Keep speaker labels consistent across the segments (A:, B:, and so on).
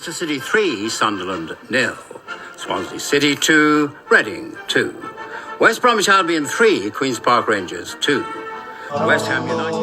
A: Manchester City 3, Sunderland 0. Swansea City 2, Reading 2. West Bromwich Albion 3, Queen's Park Rangers 2. West Ham United.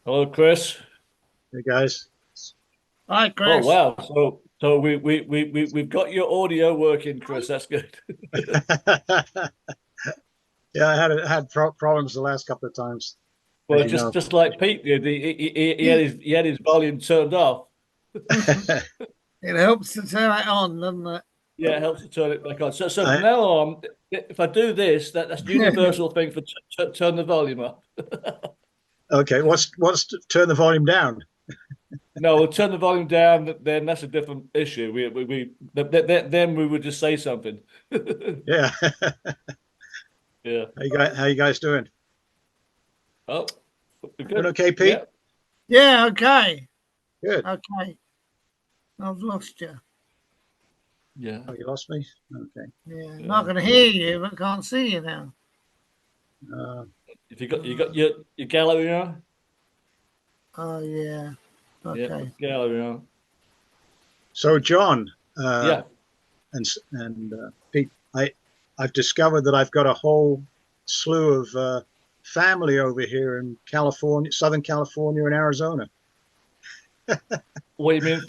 B: Hello, Chris.
C: Hey guys.
D: Hi, Chris.
B: Oh wow! So we've got your audio working, Chris. That's good.
C: Yeah, I had problems the last couple of times.
B: Well, just like Pete did, he had his volume turned off.
D: It helps to turn it on, doesn't it?
B: Yeah, it helps to turn it back on. So from now on, if I do this, that's universal thing for turn the volume up.
C: Okay, what's to turn the volume down?
B: No, we'll turn the volume down. Then that's a different issue. Then we would just say something.
C: Yeah.
B: Yeah.
C: How you guys doing?
B: Oh,
C: good. Doing okay, Pete?
D: Yeah. Okay.
C: Good.
D: Okay. I've lost you.
C: Yeah. Oh, you lost me? Okay.
D: Yeah. Not going to hear you, but can't see you now.
B: If you got your gallery on?
D: Oh yeah. Okay.
B: Yeah, gallery on.
C: So John,
B: yeah,
C: and Pete, I've discovered that I've got a whole slew of family over here in California, Southern California, and Arizona.
B: What do you mean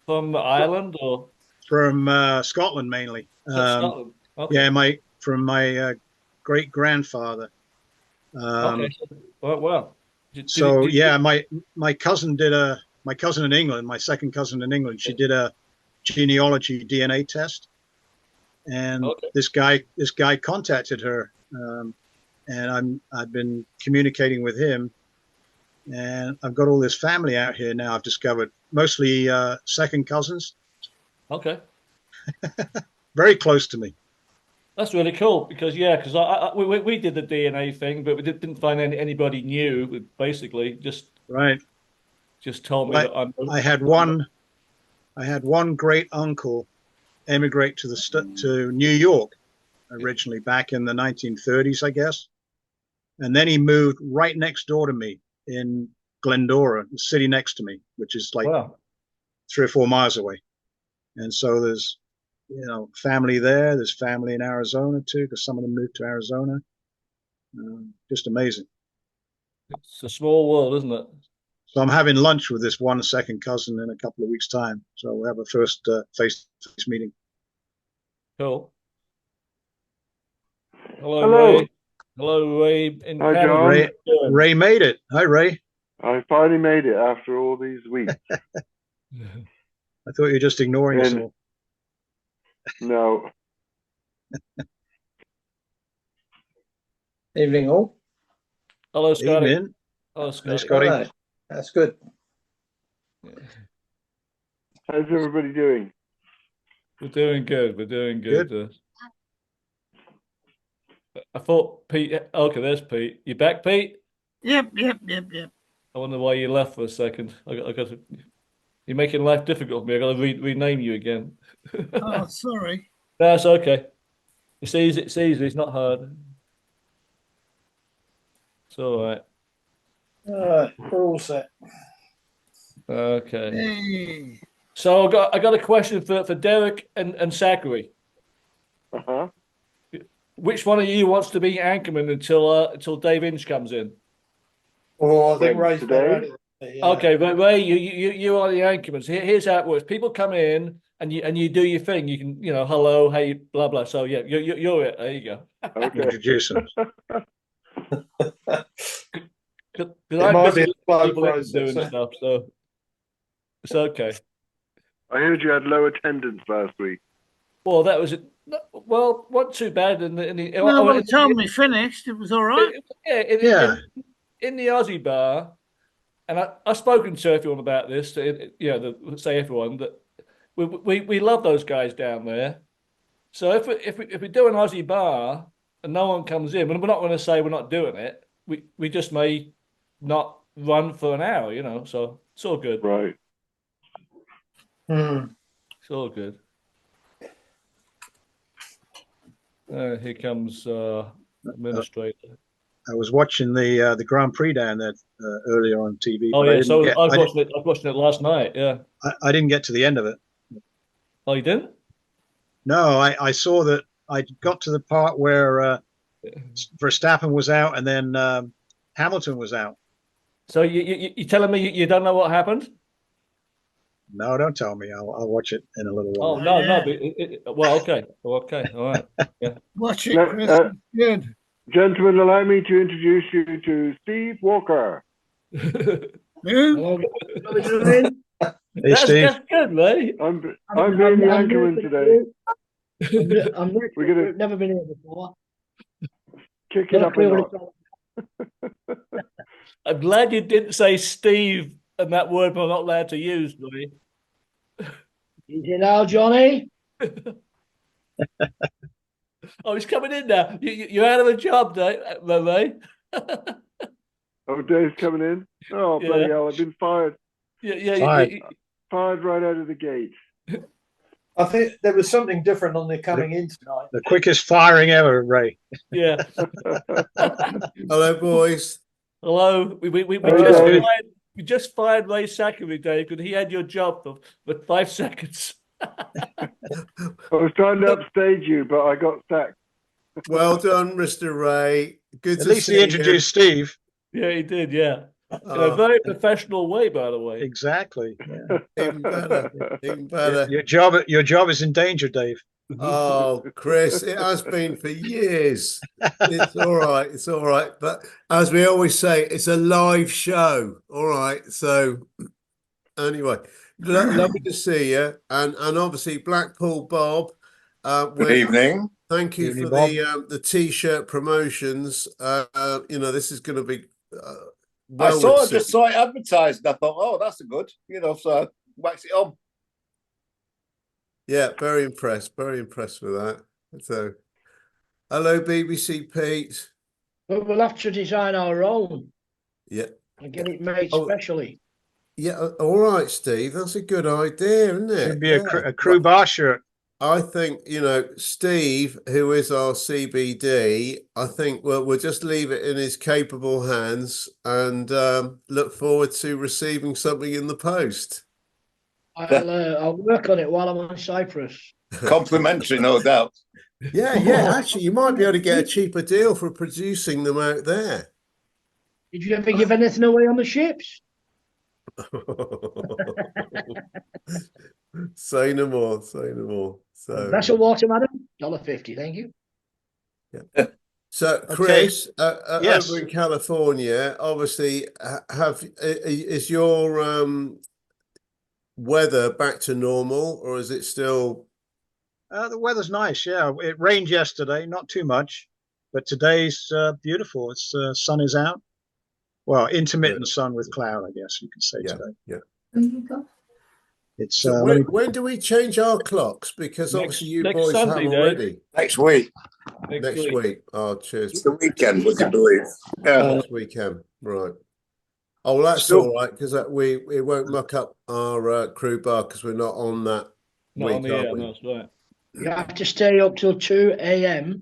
B: from Ireland or
C: from Scotland mainly?
B: Scotland. Okay.
C: Yeah, from my great grandfather.
B: Okay. Well.
C: My cousin in England, my second cousin in England, she did a genealogy DNA test, and this guy contacted her, and I've been communicating with him, and I've got all this family out here now. I've discovered mostly second cousins.
B: Okay.
C: Very close to me.
B: That's really cool because we did the DNA thing, but we didn't find anybody new. Basically, just told me that
C: I had one great uncle emigrate to New York originally back in the 1930s, I guess, and then he moved right next door to me in Glendora, the city next to me, which is like 3 or 4 miles away. And so there's family there. There's family in Arizona too, because some of them moved to Arizona. Just amazing.
B: It's a small world, isn't it?
C: So I'm having lunch with this one second cousin in a couple of weeks' time. So we'll have a first face-to-face meeting.
B: Cool. Hello. Ray. Hello, Ray.
E: Hi, John.
C: Ray made it. Hi, Ray.
E: I finally made it after all these weeks.
C: I thought you were just ignoring us all.
E: No.
F: Evening, all.
B: Hello, Scotty.
C: Evening.
B: Hello, Scotty.
C: Scotty.
F: Hello. That's good.
E: How's everybody doing?
B: We're doing good. We're doing good. I thought Pete. Okay, there's Pete. You back, Pete?
D: Yep.
B: I wonder why you left for a second. I got to. You're making life difficult for me. I got to rename you again.
D: Oh, sorry.
B: That's okay. It's easy. It's easy. It's not hard. It's all right.
F: We're all set.
B: Okay.
D: Hey.
B: So I got a question for Derek and Zachary.
E: Uh-huh.
B: Which one of you wants to be anchorman until Dave Inch comes in?
F: Oh, I think Ray's
E: today.
B: Okay, but Ray, you are the anchorman. So here's how it works. People come in and you do your thing. You can hello, hey, blah blah. So yeah, you're it. There you go.
E: Okay.
C: Introduce them.
B: Because I'm busy people doing stuff. So It's okay.
E: I heard you had low attendance last week.
B: Well, that was it. Well, wasn't too bad
D: No, by the time we finished, it was all right.
C: Yeah.
B: In the Aussie bar, and I've spoken to everyone about this. Say everyone that we love those guys down there. So if we do an Aussie bar and no one comes in, we're not going to say we're not doing it. We just may not run for an hour, So it's all good.
E: Right.
B: It's all good. Here comes administrator.
C: I was watching the Grand Prix down there earlier on TV.
B: Oh
C: but
B: yeah, so I was watching it last night. Yeah.
C: I didn't get to the end of it.
B: Oh, you didn't?
C: No, I saw that I got to the part where Verstappen was out and then Hamilton was out.
B: So you telling me you don't know what happened?
C: No, don't tell me. I'll watch it in a little while.
B: Oh no. But well, okay, all right. Yeah.
D: Watch it,
E: No,
D: Chris. Good.
E: Gentlemen, allow me to introduce you to Steve Walker.
D: Who?
C: Hey, Steve.
B: That's good, mate.
E: I'm being the anchorman today.
G: I've never been here before.
E: Kick it up a notch.
B: I'm glad you didn't say Steve and that word we're not allowed to use, buddy.
G: Is it now, Johnny?
B: Oh, he's coming in now. You're out of a job, Dave, mate.
E: Oh, Dave's coming in. Oh, bloody hell! I've been fired. Fired right out of the gate.
F: I think there was something different on the coming in tonight.
C: The quickest firing ever, Ray.
B: Yeah.
H: Hello, boys.
B: Hello. We just fired Ray Zachary, Dave, because he had your job for 5 seconds.
E: I was trying to upstage you, but I got sacked.
H: Well done, Mr. Ray. Good
C: At
H: to
C: least
H: see
C: he
H: you.
C: introduced Steve.
B: Yeah, he did. Yeah, in a very professional way, by the way.
C: Exactly. Yeah.
H: Even better. Even better.
C: Your job is in danger, Dave.
H: Oh, Chris, it has been for years. It's all right. It's all right. But as we always say, it's a live show. All right. So anyway, lovely to see you. And obviously Blackpool Bob.
I: Good evening.
H: Thank you
C: Evening,
H: for the t-shirt promotions. This is going to be
I: I just saw it advertised and I thought, oh, that's a good, so wax it on.
H: Yeah, very impressed with that. So, hello, BBC Pete.
G: But we'll have to design our own.
H: Yeah.
G: And get it made specially.
H: Yeah, all right, Steve. That's a good idea, isn't it?
C: Should be a crew bar shirt.
H: I think, Steve, who is our CBD, I think we'll just leave it in his capable hands and look forward to receiving something in the post.
G: I'll work on it while I'm on Cyprus.
I: Complimentary, no doubt.
H: Yeah. Actually, you might be able to get a cheaper deal for producing them out there.
G: Did you ever give anything away on the ships?
H: Say no more. So
G: That's a water, madam. $1.50, thank you.
H: Yeah. So, Chris,
C: Yes.
H: over in California, obviously, is your weather back to normal, or is it still?
C: The weather's nice. Yeah, it rained yesterday, not too much, but today's beautiful. It's sun is out. Well, intermittent sun with cloud, I guess you can say today.
H: Yeah.
C: It's
H: So when do we change our clocks? Because obviously you
B: next
H: boys
B: Sunday,
H: have
B: Dave.
H: already.
I: Next week.
H: Next week. Oh, cheers.
I: It's the weekend, would you believe? Yeah.
H: Next weekend, right? Oh, well, that's
I: Still-
H: all right because we won't muck up our crew bar because we're not on that
B: Not on
H: week,
B: the
H: are
B: air,
H: we?
B: no, that's right.
G: You have to stay up till 2 a.m.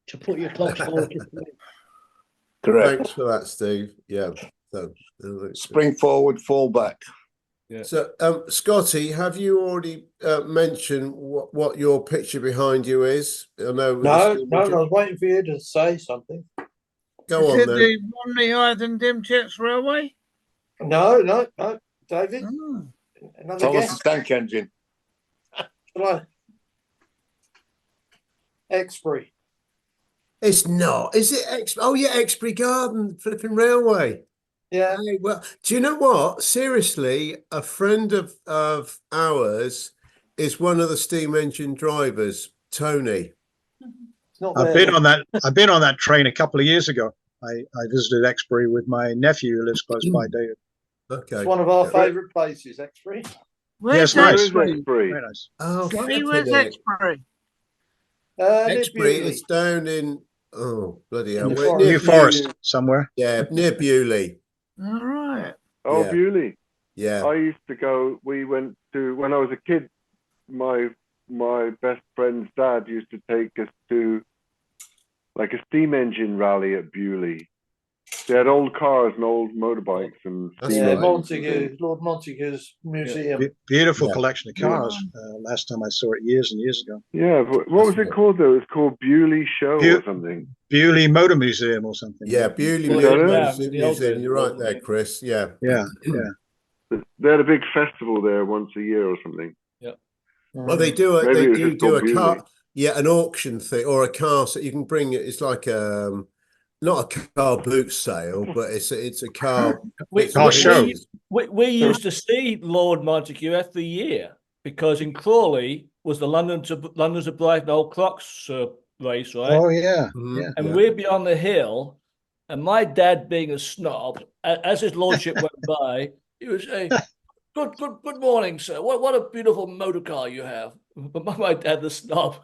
G: to put your clocks forward to 3.
I: Correct.
H: Thanks for that, Steve. Yeah. So,
I: Spring forward, fall back.
H: So, Scotty, have you already mentioned what your picture behind you is? I know.
F: No, I was waiting for you to say something.
H: Go
D: Is
H: on
D: it
H: then.
D: the Romney Hythe Dimchits Railway?
F: No, David.
D: Oh.
F: Another
I: Thomas the
F: guess.
I: Tank Engine.
F: Shall I? Exbury.
H: It's not. Is it Oh yeah, Exbury Garden, flipping railway.
F: Yeah.
H: Hey, well, do you know what? Seriously, a friend of ours is one of the steam engine drivers, Tony.
F: It's not
C: I've
F: there,
C: been
F: though.
C: on that. I've been on that train a couple of years ago. I visited Exbury with my nephew who lives close by, David.
H: Okay.
F: It's one of our
H: Yeah.
F: favourite places, Exbury.
D: Where's
C: Yes, nice.
D: Exbury?
C: Very nice.
H: Oh,
D: Scotty, where's
H: flipping it.
D: Exbury?
F: Near
H: Exbury
F: Bewley.
H: is down in, oh, bloody hell.
F: the
H: We're
F: forest.
H: near
C: New Forest
H: Bewley.
C: somewhere.
H: Yeah, near Bewley.
D: All right.
E: Oh,
H: Yeah.
E: Bewley.
H: Yeah.
E: I used to go. We went to when I was a kid. My best friend's dad used to take us to like a steam engine rally at Bewley. They had old cars and old motorbikes and
H: That's
E: steam
F: Yeah,
H: right.
E: engines.
F: Montague, Lord Montague's museum.
C: Beautiful
H: Yeah.
C: collection of cars. Last time I saw it years and years ago.
E: Yeah, but what was
H: That's
E: it
H: it.
E: called though? It was called Bewley Show
C: Bew-
E: or something.
C: Bewley Motor Museum or something.
H: Yeah, Bewley
E: Well,
H: Museum.
E: yeah,
B: the old days
H: You're
B: it
H: right
B: was,
H: there,
B: yeah.
H: Chris. Yeah.
C: Yeah, yeah.
E: They had a big festival there once a year or something.
H: Well, they do
E: Maybe it was
H: do
E: just called
H: a
E: Bewley.
H: car, yeah, an auction thing or a car. So you can bring it. It's like not a car boot sale, but it's a car.
B: We,
C: Car
B: we-
C: show.
B: we used to see Lord Montague every year because in Crawley was the London to Brighton Old Crocs race, right?
C: Oh yeah,
H: Mhm.
C: yeah.
B: And we'd be on the hill, and my dad, being a snob, as his lordship went by, he would say, "Good morning, sir. What a beautiful motor car you have." But my dad, the snob,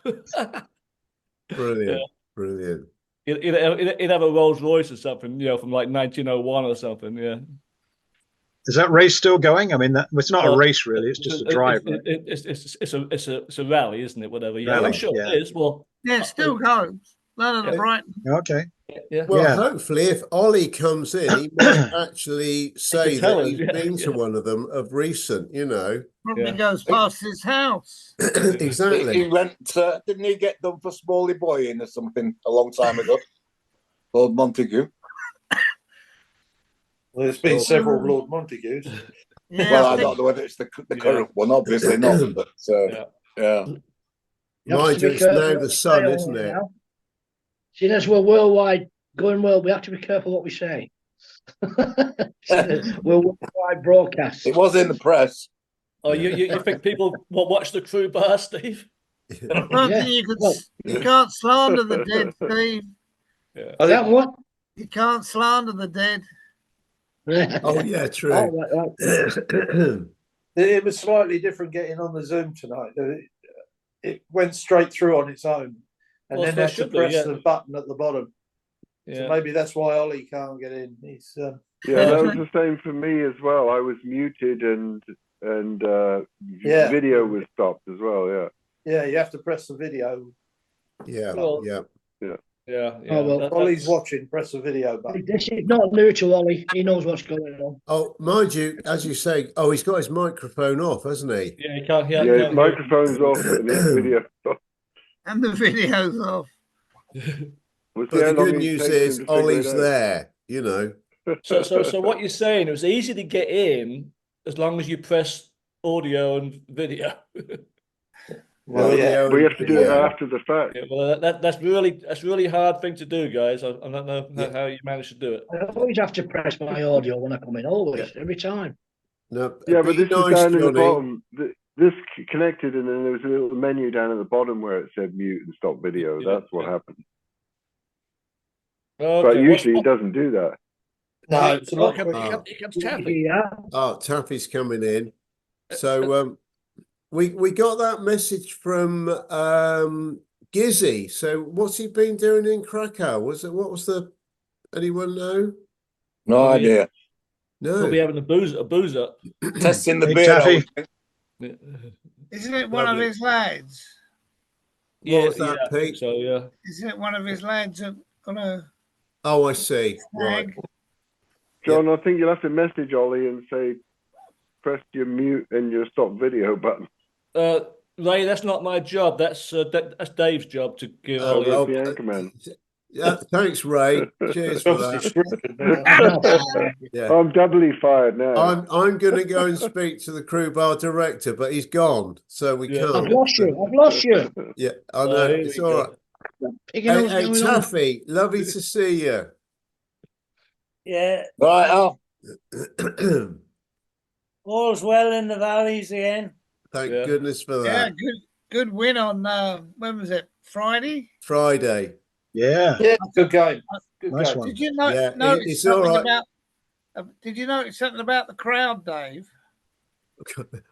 H: Brilliant,
B: Yeah.
H: brilliant.
B: he'd have a Rolls Royce or something, from like 1901 or something. Yeah.
C: Is that race still going? I mean, it's not a race really. It's just a drive, right?
B: It's a rally, isn't it? Whatever. Yeah,
C: Rally,
B: I'm sure
C: yeah.
B: it is. Well,
D: Yeah, it still goes. London to
B: Yeah.
D: Brighton.
C: Okay.
B: yeah.
H: Well,
C: Yeah.
H: hopefully, if Ollie comes in, he might actually say
B: tell
H: that
B: us,
H: he's
B: yeah,
H: been to
B: yeah.
H: one of them of recent.
D: Probably
B: Yeah.
D: goes past his house.
H: Exactly.
I: He went, didn't he get done for Smalley Boy in or something a long time ago? Lord Montague.
F: Well, there's been several Lord Montagues.
D: Yeah,
I: Well,
D: I
I: I
D: think
I: don't know whether it's the current one, obviously not, but
B: Yeah.
I: yeah.
G: You have to
H: Mind you,
G: be
H: it's
G: careful
H: now
G: what
H: the
G: we
H: sun,
G: say,
H: isn't
G: Ollie,
H: it?
G: now. Seeing as we're worldwide, going world, we have to be careful what we say. We're worldwide broadcast.
I: It was in the press.
B: Oh, you think people will watch the crew bar, Steve?
D: I don't
G: Yeah.
D: think
G: Well-
D: you can't slander the dead, Steve.
B: Yeah.
F: I
G: That
F: think
G: what?
D: You can't slander the dead.
H: Oh yeah,
G: Oh,
H: true.
G: right.
F: it was slightly different getting on the Zoom tonight. It went straight through on its own, and
B: Well,
F: then
B: so
F: had to
B: should do,
F: press
B: yeah.
F: the button at the bottom. So
B: Yeah.
F: maybe that's why Ollie can't get in. He's
E: Yeah, that was the same for me as well. I was muted and
F: Yeah.
E: video was stopped as well. Yeah.
F: yeah. You have to press the video.
H: Yeah,
B: Well,
H: yeah.
B: Yeah.
G: Oh, well,
F: Ollie's watching. Press the video button.
G: This is not new to Ollie. He knows what's going on.
H: Oh, mind you, as you say, he's got his microphone off, hasn't he?
B: Yeah, you can't hear.
E: Yeah, his microphone's off and his video stopped.
D: And the video's off.
E: We'll see
H: But
E: how
H: the
E: long
H: good
E: it
H: news
E: takes him
H: is
E: to figure it
H: Ollie's
E: out.
H: there.
B: So what you're saying? It was easy to get in as long as you press audio and video.
F: Well, yeah.
E: We have to do it
H: Yeah.
E: after the fact.
B: Yeah, well, that's really hard thing to do, guys. I don't know how you managed to do it.
G: I always have to press my audio when I come in. Always, every time.
H: No,
E: Yeah, but
H: be
E: this is
H: nice,
E: down in the
H: Johnny.
E: bottom. This connected, and then there was a little menu down at the bottom where it said mute and stop video.
B: Yeah,
E: That's what
B: yeah.
E: happened.
B: Okay,
E: But usually it doesn't do that.
F: No, it's a lot
B: Here
F: quicker.
B: comes Taffy.
G: Yeah.
H: Oh, Taffy's coming in. So we got that message from Gizzy. So what's he been doing in Krakow? Anyone know?
I: No
B: Oh, yeah.
I: idea.
B: We'll be
H: No.
B: having a booze up.
I: Testing the
C: Hey,
I: beer. I
C: Taffy.
I: would think.
D: Isn't it one of
H: Lovely.
D: his lads?
H: What was that,
B: I think
H: Pete?
B: so yeah.
D: Isn't it one of his lads on a
H: Oh, I see. Right.
D: tag?
E: John, I think you'll have to message Ollie and say, press your mute and your stop video button.
B: Ray, that's not my job. That's Dave's job to give.
H: Oh,
B: Ollie.
E: That's the anchorman.
H: Yeah, thanks, Ray. Cheers for
F: Obviously
H: that.
F: scripted.
H: Yeah.
E: I'm doubly fired now.
H: I'm going to go and speak to the crew bar director, but he's gone, so we
B: Yeah.
G: I've
H: can't.
G: lost you. I've lost you.
H: Yeah, I
B: Oh,
H: know.
B: here
H: It's
B: we
H: all
B: go.
H: right.
G: Picking up
H: Hey,
G: what's going on.
H: Taffy, lovely to see you.
F: Yeah.
I: Right, Al.
J: All's well in the valleys again.
H: Thank
B: Yeah.
H: goodness for
D: Yeah,
H: that.
D: good win on when was it? Friday?
H: Friday.
C: Yeah,
F: Yeah, good game. Good
C: nice
F: game.
C: one.
D: Did you
H: Yeah,
D: notice
H: it's all
D: something
H: right.
D: about? Did you notice something about the crowd, Dave?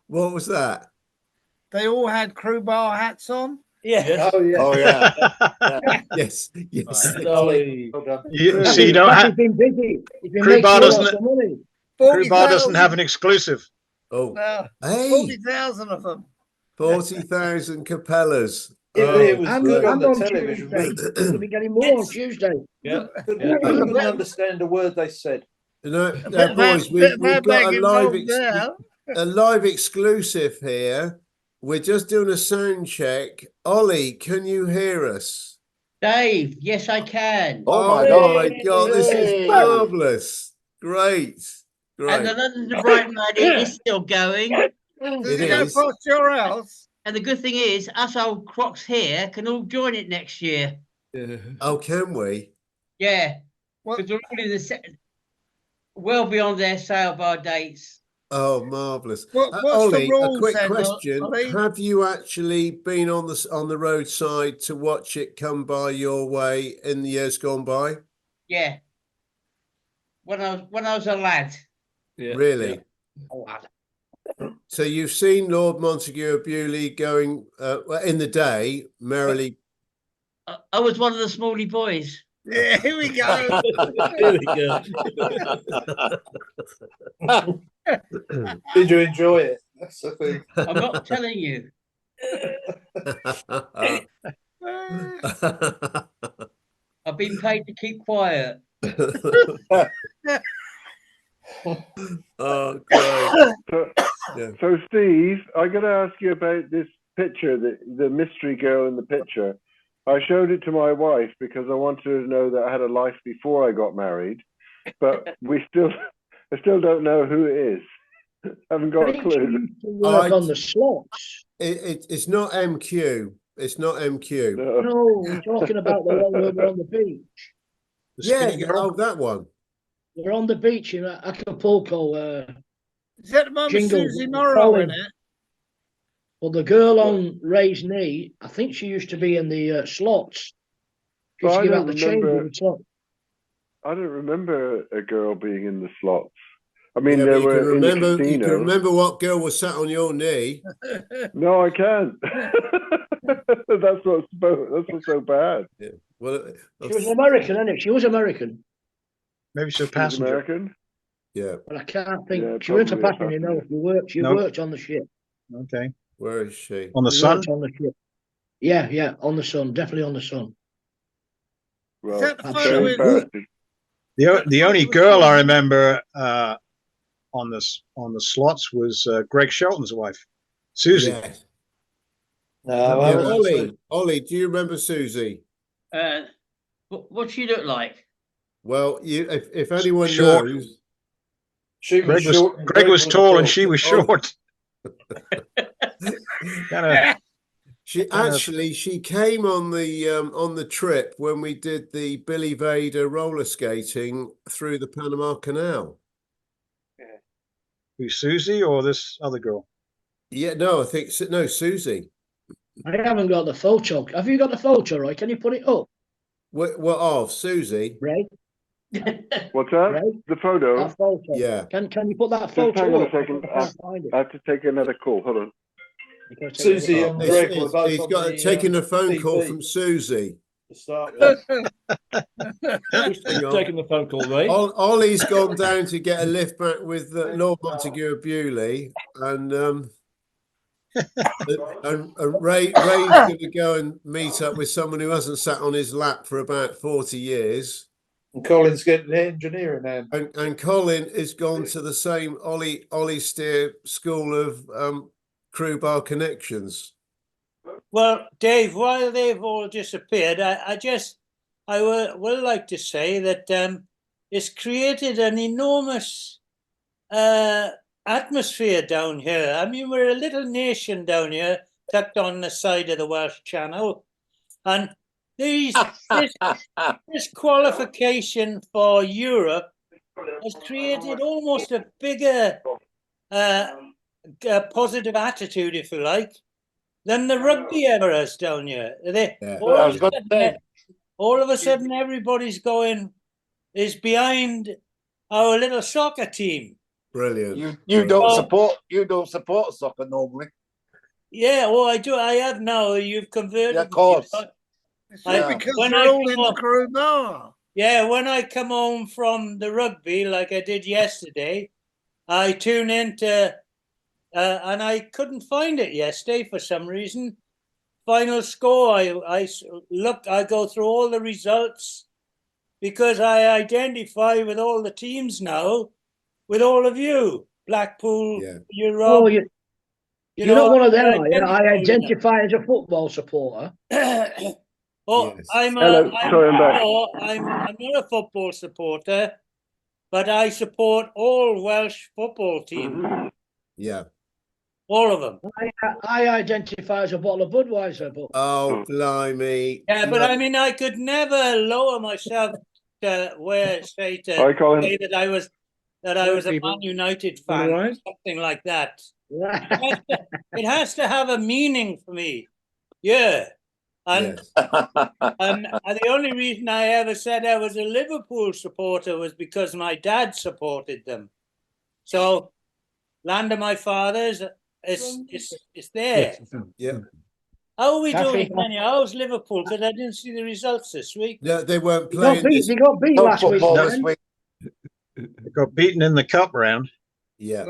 H: What was that?
D: They all had crew bar hats on.
J: Yeah.
B: Yes.
F: Oh yeah.
I: Oh yeah.
H: Yes, yes.
B: Ollie.
F: Well done.
C: You, so you don't
G: He's
C: have
G: been busy. He's been
C: Crew
G: making
C: Bar
G: lots
C: doesn't-
G: of money.
C: Crew Bar doesn't
D: 40,000.
C: have an exclusive.
H: Oh,
D: No,
H: hey,
D: 40,000 of them.
H: 40,000 Capellas.
F: It was
G: I'm,
F: good on
G: I'm
F: the
G: on
F: television.
G: Tuesday. We'll be getting more on
J: Yes.
G: Tuesday.
B: Yeah.
F: Couldn't understand a word they said.
H: No,
D: bit
H: no,
D: of
H: boys,
D: bit
H: we've
D: of
H: got
D: bag
H: a live,
D: involved there.
H: a live exclusive here. We're just doing a sound check. Ollie, can you hear us?
G: Dave, yes, I can.
I: Oh my
H: my
I: God.
H: God, this is
I: Hey.
H: marvelous. Great.
G: And the
H: Great.
G: London to Brighton ride is still going.
D: Does
H: It
D: it go
H: is.
D: past your house?
G: And the good thing is, us old crocs here can all join it next year.
B: Yeah.
H: Oh, can we?
G: Yeah.
D: What?
G: Because we're already well beyond their sale bar dates.
H: Oh, marvelous.
D: What's the
H: Ollie,
D: rules
H: a quick
D: then,
H: question.
D: Ollie?
H: Have you actually been on the roadside to watch it come by your way in the years gone by?
G: Yeah. When I was a lad.
B: Yeah.
H: Really?
G: Oh, lad.
H: So you've seen Lord Montague of Bewley going in the day merrily.
G: I was one of the Smalley boys.
D: Yeah, here we go.
B: Here we go.
F: Did you enjoy it? That's the thing.
G: I'm not telling you. I've been paid to keep quiet.
H: Oh, great.
E: So,
H: Yeah.
E: so Steve, I got to ask you about this picture, the mystery girl in the picture. I showed it to my wife because I wanted her to know that I had a life before I got married, but I still don't know who it is. Haven't got a
G: She
E: clue.
G: used to work on the slots.
H: It's not MQ. It's not MQ.
E: No.
G: No, we're talking about the one where we're on the beach.
C: The
H: Yeah,
C: skinny girl.
H: oh, that one.
G: We're on the beach in Acapulco.
D: Is that the one with
G: Jingle,
D: Susie Morrow in
G: Colin.
D: it?
G: Well, the girl on Ray's knee, I think she used to be in the slots. She used
E: Well,
G: to
E: I
G: give out
E: don't
G: the change in
E: remember-
G: the slot.
E: I don't remember a girl being in the slots. I mean,
H: Yeah,
E: there
H: but you can
E: were in the
H: remember. You can
E: casino.
H: remember what girl was sat on your knee.
E: No, I can't. That's what's so bad.
H: Well,
G: She was American, isn't it? She was American,
C: Maybe she's a
E: She's
C: passenger.
E: American.
H: yeah.
G: but I can't think.
E: Yeah,
G: she wasn't a
E: probably a
G: passenger, no. She
C: No.
G: worked on the ship.
C: Okay.
H: Where is she?
C: On the
G: She
C: sun.
G: worked on the ship. Yeah, on the sun, definitely on the sun.
E: Well,
D: that the
G: I'm
D: photo
G: sure.
D: with
E: embarrassing.
C: The only girl I remember on the slots was Greg Shelton's wife, Susie.
H: Yes.
F: No,
H: Yeah,
F: I haven't
H: Ollie.
F: seen-
H: Ollie, do you remember Susie?
G: What she look like?
H: Well, if anyone
C: Short.
H: knows,
F: She was
C: Greg was
F: short and
C: Greg was tall and she was
H: Oh.
C: short. Kind
H: she came on the trip when we did the Billy Vader roller skating through the Panama Canal.
C: who, Susie or this other girl?
H: Yeah, no, I think no, Susie.
G: I haven't got the photo. Have you got the photo, right? Can you put it up,
H: What of Susie?
G: Ray?
E: What's that?
G: Right.
E: The photo.
G: That photo.
H: Yeah.
G: Can you put that
E: Just hang
G: photo
E: on a
G: up?
E: second.
G: I can't find it.
E: I have to take another call. Hold on.
G: You gotta take
F: Susie
G: it
F: and
G: up.
F: Greg were both
H: He's
F: on
H: got
F: the,
H: taking a phone call
F: TV.
H: from Susie.
F: to start
H: Yeah.
F: with.
H: Hang on.
B: Taking the phone call, Ray.
H: Ollie's gone down to get a lift back with Lord Montague of Bewley, and Ray's going to go and meet up with someone who hasn't sat on his lap for about 40 years.
F: And Colin's getting the engineering now.
H: And Colin has gone to the same Ollie Steer School of Crew Bar Connections.
J: Well, Dave, while they've all disappeared, I would like to say that it's created an enormous atmosphere down here. I mean, we're a little nation down here, tucked on the side of the Welsh Channel, and this qualification for Europe has created almost a bigger positive attitude, if you like, than the rugby ever has down here. All of a sudden, everybody's is behind our little soccer team.
H: Brilliant.
I: You don't support soccer normally.
J: Yeah, well, I do. I have now. You've converted.
I: Yeah, of course.
D: Because they're all in the Crewe Bar.
J: Yeah, when I come home from the rugby, like I did yesterday, I tune into, and I couldn't find it yesterday for some reason. Final score. I go through all the results because I identify with all the teams now, with all of you, Blackpool, Europe.
G: Oh, you're not one of them, are you? I identify as a football supporter.
J: Yes. I'm not a football supporter, but I support all Welsh football teams.
H: Yeah.
J: All of them.
G: I identify as a bottle of Budweiser. But...
H: Oh, blimey.
J: Yeah, but I mean, I could never lower myself to say that I was a Man United fan, or something like that. It has to have a meaning for me. Yeah. And the only reason I ever said I was a Liverpool supporter was because my dad supported them. So, land of my fathers is there.
H: Yeah.
J: How are we doing, Kenya? How's Liverpool? Because I didn't see the results this week.
H: No, they weren't playing.
G: They got beat last week.
C: They got beaten in the cup round.
H: Yeah.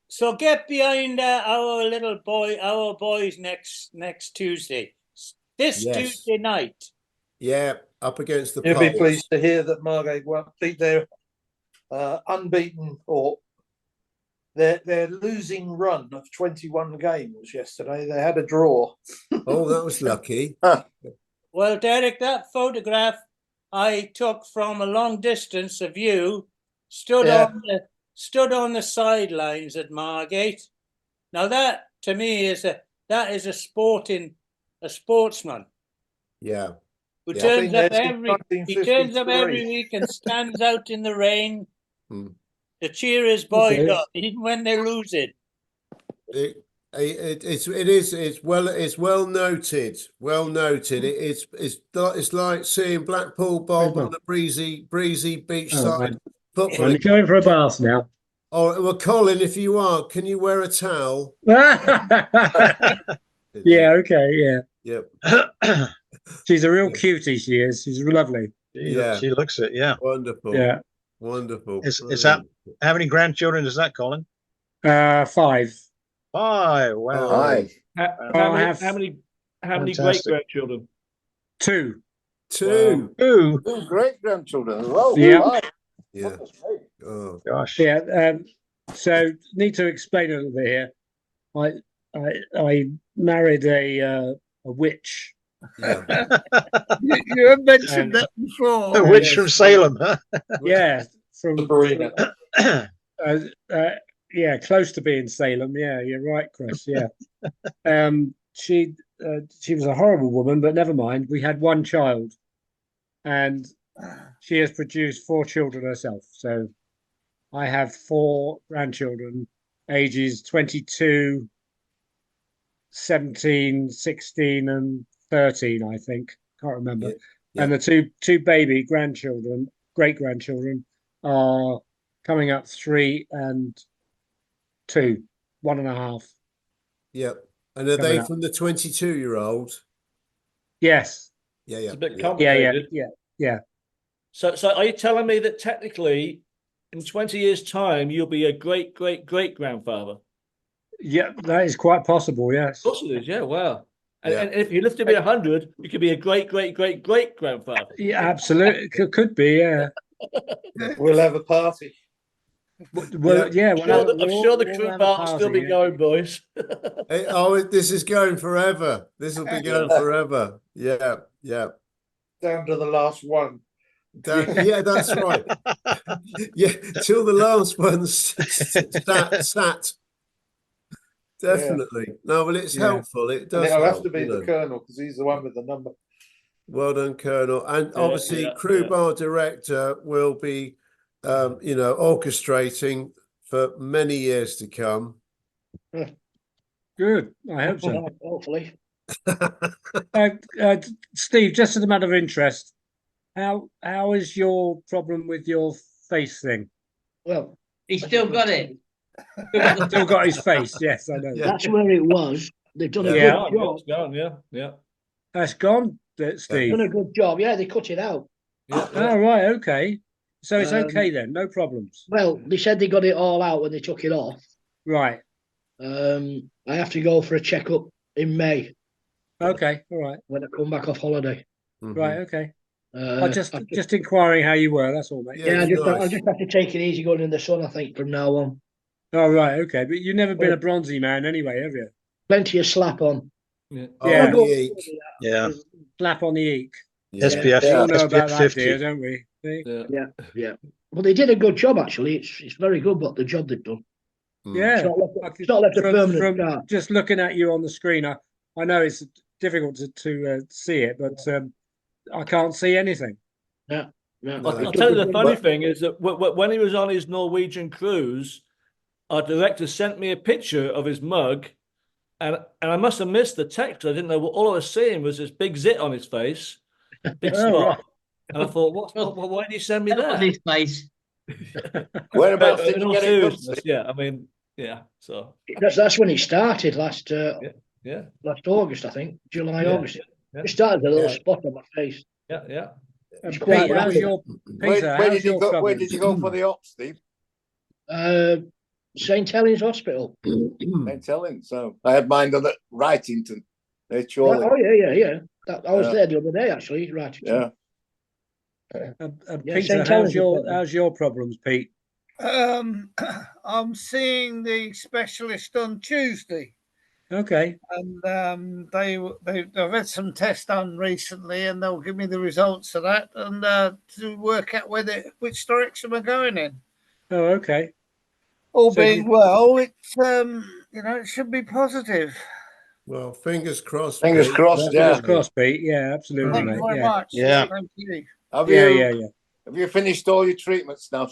J: So get behind our boys next Tuesday. Tuesday night.
H: Yeah, up against the
F: You'll
H: Poles.
F: be pleased to hear that Margate won't beat their unbeaten or their losing run of 21 games yesterday. They had a draw.
H: Oh, that was lucky.
J: Well, Derek, that photograph I took from a long distance of you stood on the sidelines at Margate. Now that to me is a sportsman.
H: Yeah.
J: Who turns up every week and stands out in the rain to cheer his boys up, even when they lose it.
H: It's well noted. Well noted. It's like seeing Blackpool Bob on the breezy beachside.
K: I'm going for a bath now.
H: Oh well, Colin, if you are, can you wear a towel?
K: Yeah. Okay. Yeah.
H: Yep.
K: She's a real cutie. She is. She's lovely.
C: She looks it. Yeah.
H: Wonderful.
K: Yeah.
H: Wonderful.
C: Is that how many grandchildren is that, Colin?
K: 5.
C: 5. Wow.
I: 5.
B: How many great grandchildren?
H: 2.
I: Two great grandchildren as well.
K: Yeah.
H: Yeah. Oh
C: gosh.
K: Yeah. So need to explain a little bit here. I married a witch.
H: Yeah.
D: You have mentioned that before.
C: A witch from Salem, huh?
K: Yeah, from
F: Sabrina.
K: Yeah, close to being Salem. Yeah, you're right, Chris. Yeah. She was a horrible woman, but never mind. We had one child, and she has produced 4 children herself. So I have 4 grandchildren, ages 22, 17, 16, and 13, I think. Can't remember.
H: Yeah.
K: And the two baby grandchildren, great grandchildren, are coming up 3 and 2, 1.5.
H: Yep. And are they from the 22-year-old?
K: Yes.
H: Yeah.
B: It's a bit complicated.
K: Yeah.
B: So are you telling me that technically in 20 years' time you'll be a great grandfather?
K: Yeah, that is quite possible, yes.
B: Of course it is, yeah, wow. And if you live to be 100, you could be a great grandfather.
K: Yeah, absolutely. Could be, yeah.
F: We'll have a party.
K: Well, yeah.
B: I'm sure the crew bar will still be going, boys.
H: This is going forever. This will be going forever. Yeah.
F: Down to the last one.
H: Yeah, that's right. Yeah, till the last one sat. Definitely. No, well, it's helpful. It does.
F: It'll have to be the Colonel because he's the one with the number.
H: Well done, Colonel. And obviously, crew bar director will be, orchestrating for many years to come.
K: Good. I hope so.
G: Hopefully.
K: Steve, just as a matter of interest, how is your problem with your face thing?
G: Well,
L: he's still got it.
K: Still got his face. Yes, I know.
G: That's where it was. They've done a good job.
B: It's gone. Yeah.
K: That's gone, Steve.
G: They've done a good job. Yeah, they cut it out.
K: Yeah. Oh, right. Okay. So it's okay then. No problems.
G: Well, they said they got it all out when they took it off.
K: Right.
G: I have to go for a checkup in May.
K: Okay. All right.
G: When I come back off holiday.
K: Right. Okay. Just inquiring how you were. That's all, mate.
G: Yeah, I just have to take it easy going in the sun, I think, from now on.
K: Oh, right. Okay. But you've never been a bronzy man anyway, have you?
G: Plenty of slap on.
K: Yeah.
C: Yeah.
K: Slap on the eek.
C: SPF.
K: We all know about
C: SPF
K: that,
C: 50.
K: dear, don't we? See?
G: Yeah. Well, they did a good job, actually. It's very good what the job they've done.
K: Yeah.
G: It's not left a permanent scar.
K: Just looking at you on the screen, I know it's difficult to see it, but I can't see anything.
G: Yeah.
B: I'll tell you the funny thing is that when he was on his Norwegian cruise, our director sent me a picture of his mug, and I must have missed the text. I didn't know. All I was seeing was this big zit on his face, big spot. Right. And I thought, why did you send me that?
L: On his face.
I: Whereabouts did you get it?
B: Yeah, I mean, yeah. So
G: that's when it started last August, I think, August.
B: Yeah.
G: It started with a little spot on my face.
B: Yeah.
K: Pete,
I: where did you go for the op, Steve?
G: St. Helens Hospital.
I: St. Helens. So I had mine done at Wrightington.
G: Oh yeah. I was there the other day, actually. Right.
I: Yeah.
K: Peter, how's your problems, Pete?
D: I'm seeing the specialist on Tuesday.
K: Okay.
D: And they've had some tests done recently, and they'll give me the results of that, and to work out which direction we're going in.
K: Oh, okay.
D: All being well, it should be positive.
H: Well, fingers crossed.
I: Fingers crossed. Yeah.
K: Fingers crossed, Pete. Yeah, absolutely.
D: Thank you very much.
C: Yeah.
D: Thank you.
I: Have you finished all your treatments now?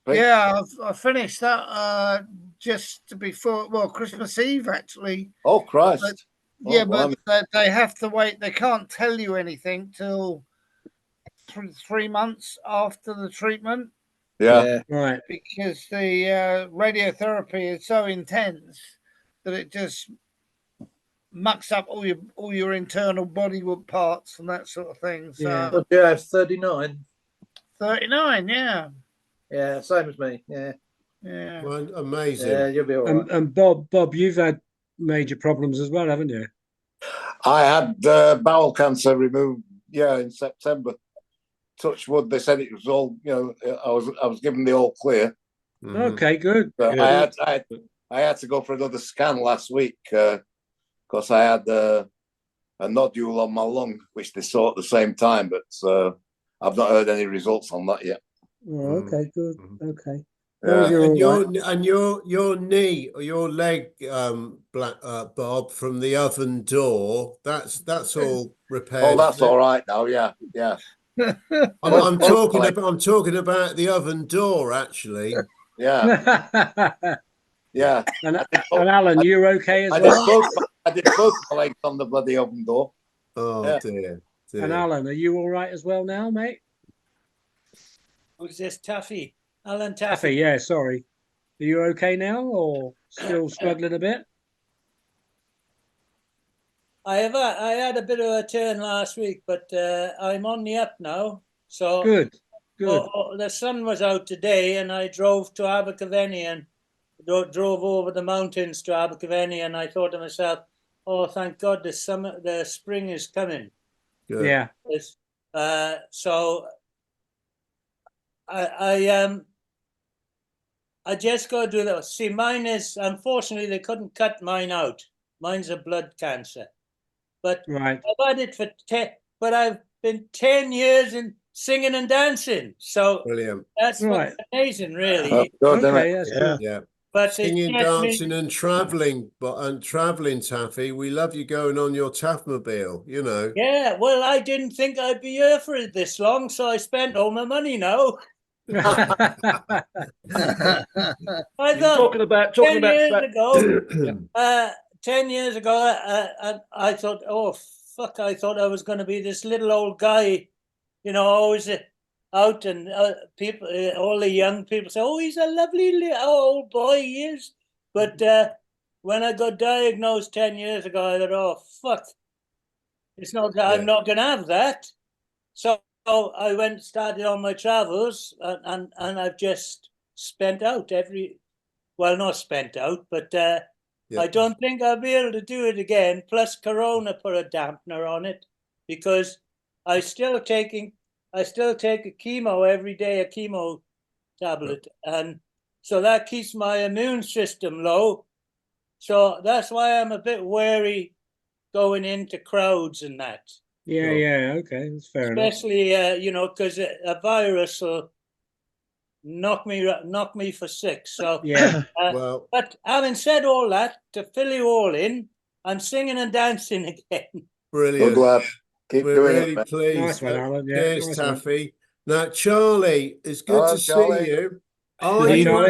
I: Pete?
D: Yeah, I finished that just before Christmas Eve, actually.
I: Oh Christ!
D: But they have to wait. They can't tell you anything till 3 months after the treatment.
I: Yeah.
K: Right.
D: Because the radiotherapy is so intense that it just mucks up all your internal body parts and that sort of thing. So
F: yeah, 39.
D: 39, yeah.
F: Yeah, same as me. Yeah.
H: Well, amazing.
F: Yeah, you'll be all right.
K: And Bob, you've had major problems as well, haven't you?
I: I had bowel cancer removed. Yeah, in September. Touch wood. They said it was all. I was given the all clear.
K: Mm-hmm. Okay, good.
I: But I had to go for another scan last week because I had a nodule on my lung, which they saw at the same time. But I've not heard any results on that yet.
K: Oh, okay, good. Okay.
H: And your knee or your leg, Bob, from the oven door, that's all repaired.
I: Oh, that's all right now. Yeah.
H: I'm talking about the oven door, actually.
I: Yeah. Yeah.
K: And Alan, you're okay as well?
I: I did both my legs on the bloody oven door.
H: Oh, dear.
K: And Alan, are you all right as well now, mate?
J: Who's this? Taffy? Alan Taffy.
K: Taffy, yeah, sorry. Are you okay now or still struggling a bit?
J: I had a bit of a turn last week, but I'm on the up now. So
K: good.
J: The sun was out today, and I drove to Abergavenny and drove over the mountains to Abergavenny, and I thought to myself, "Oh, thank God, the spring is coming."
H: Good.
K: Yeah.
J: So I just got to do that. See, mine is, unfortunately, they couldn't cut mine out. Mine's a blood cancer. But
K: right.
J: I've had it but I've been 10 years in singing and dancing. So
H: brilliant.
J: that's
K: right.
J: amazing, really.
I: Good,
K: okay, that's
H: yeah.
K: good.
J: But
H: singing,
J: it's just me.
H: dancing, and traveling, Taffy. We love you going on your Taffmobile. You know.
J: Yeah, well, I didn't think I'd be here for it this long, so I spent all my money now. I thought
B: talking about
J: 10 years ago, I thought, oh fuck, I thought I was going to be this little old guy, you know, always out, and people, all the young people say, oh, he's a lovely old boy, he is. But when I got diagnosed 10 years ago, I thought, oh fuck, it's not. I'm not going to have that. So I started on my travels, and I've just spent out not spent out, but I don't think I'll be able to do it again. Plus, Corona put a dampener on it, because I still take a chemo every day, a chemo tablet, and so that keeps my immune system low. So that's why I'm a bit wary going into crowds and that.
K: Yeah, okay, that's fair enough.
J: Especially, you know, because a virus will knock me for 6. So
H: yeah.
J: But having said all that, to fill you all in, I'm singing and dancing again.
H: Brilliant.
I: Keep
H: We're
I: doing
H: really
I: it,
H: pleased.
K: Nice one, Alan. Yeah,
H: Cheers,
K: nice
H: Taffy. Now, Charlie, it's good to see you. Are you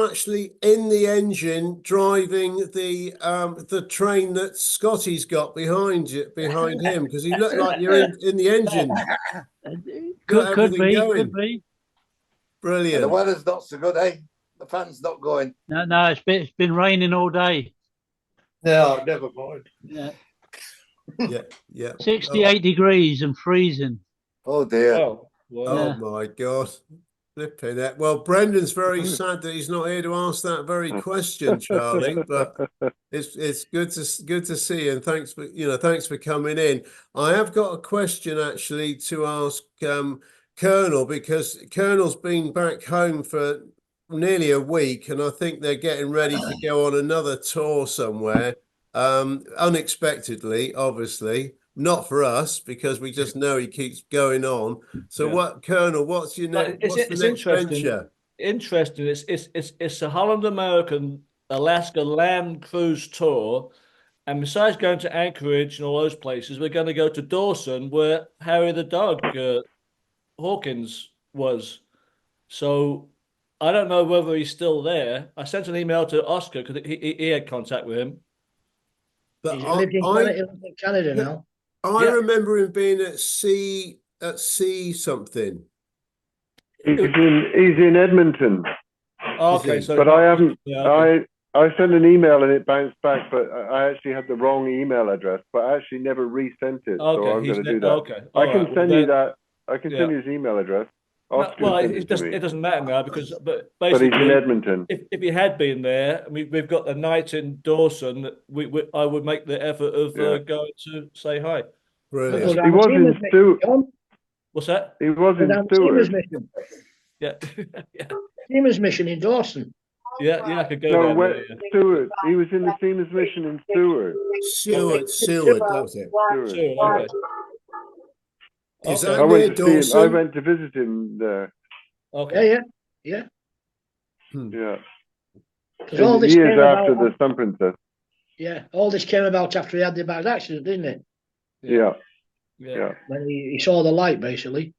H: actually in the engine driving the train that Scotty's got behind him? Because he looked like you're in the engine.
M: Could be.
H: Brilliant.
I: And the weather's not so good, eh? The fan's not going.
M: No, it's been raining all day.
F: No, never mind.
M: Yeah.
H: Yeah.
M: 68 degrees and freezing.
I: Oh dear.
H: Oh my God. Flipping that. Well, Brendan's very sad that he's not here to ask that very question, Charlie. But it's good to see you, and thanks for coming in. I have got a question actually to ask Colonel, because Colonel's been back home for nearly a week, and I think they're getting ready to go on another tour somewhere. Unexpectedly, obviously. Not for us, because we just know he keeps going on. So, Colonel? What's your next? What's the next venture?
B: Interesting. It's a Holland American Alaska land cruise tour, and besides going to Anchorage and all those places, we're going to go to Dawson, where Harry the dog Hawkins was. So I don't know whether he's still there. I sent an email to Oscar because he had contact with him.
G: But he lives in Canada now.
H: I remember him being at sea something.
E: He's in Edmonton.
B: Okay,
E: but I haven't. I sent an email and it bounced back, but I actually had the wrong email address. But I actually never resent it, so I'm going to do that.
B: Okay,
E: I can send you that. I can send you his email address.
B: It doesn't matter now, because but
E: he's in Edmonton.
B: If he had been there, I mean, we've got the night in Dawson. I would make the effort of going to say hi.
H: Brilliant.
E: He was in Stewart.
B: What's that?
E: He was in Stewart.
B: Yeah.
G: Seaman's mission in Dawson.
B: Yeah, I could go
E: No,
B: there.
E: Stewart. He was in the Seaman's mission in Stewart.
H: Seward, that was it.
B: Seward, okay.
H: Is that
E: I
H: near
E: went to see him.
H: Dawson?
E: I went to visit him there.
B: Okay.
G: Yeah.
E: Yeah.
G: All this
E: years after
G: about,
E: the Sun Princess.
G: Yeah, all this came about after he had the bad accident, didn't it?
E: Yeah.
G: When he saw the light, basically.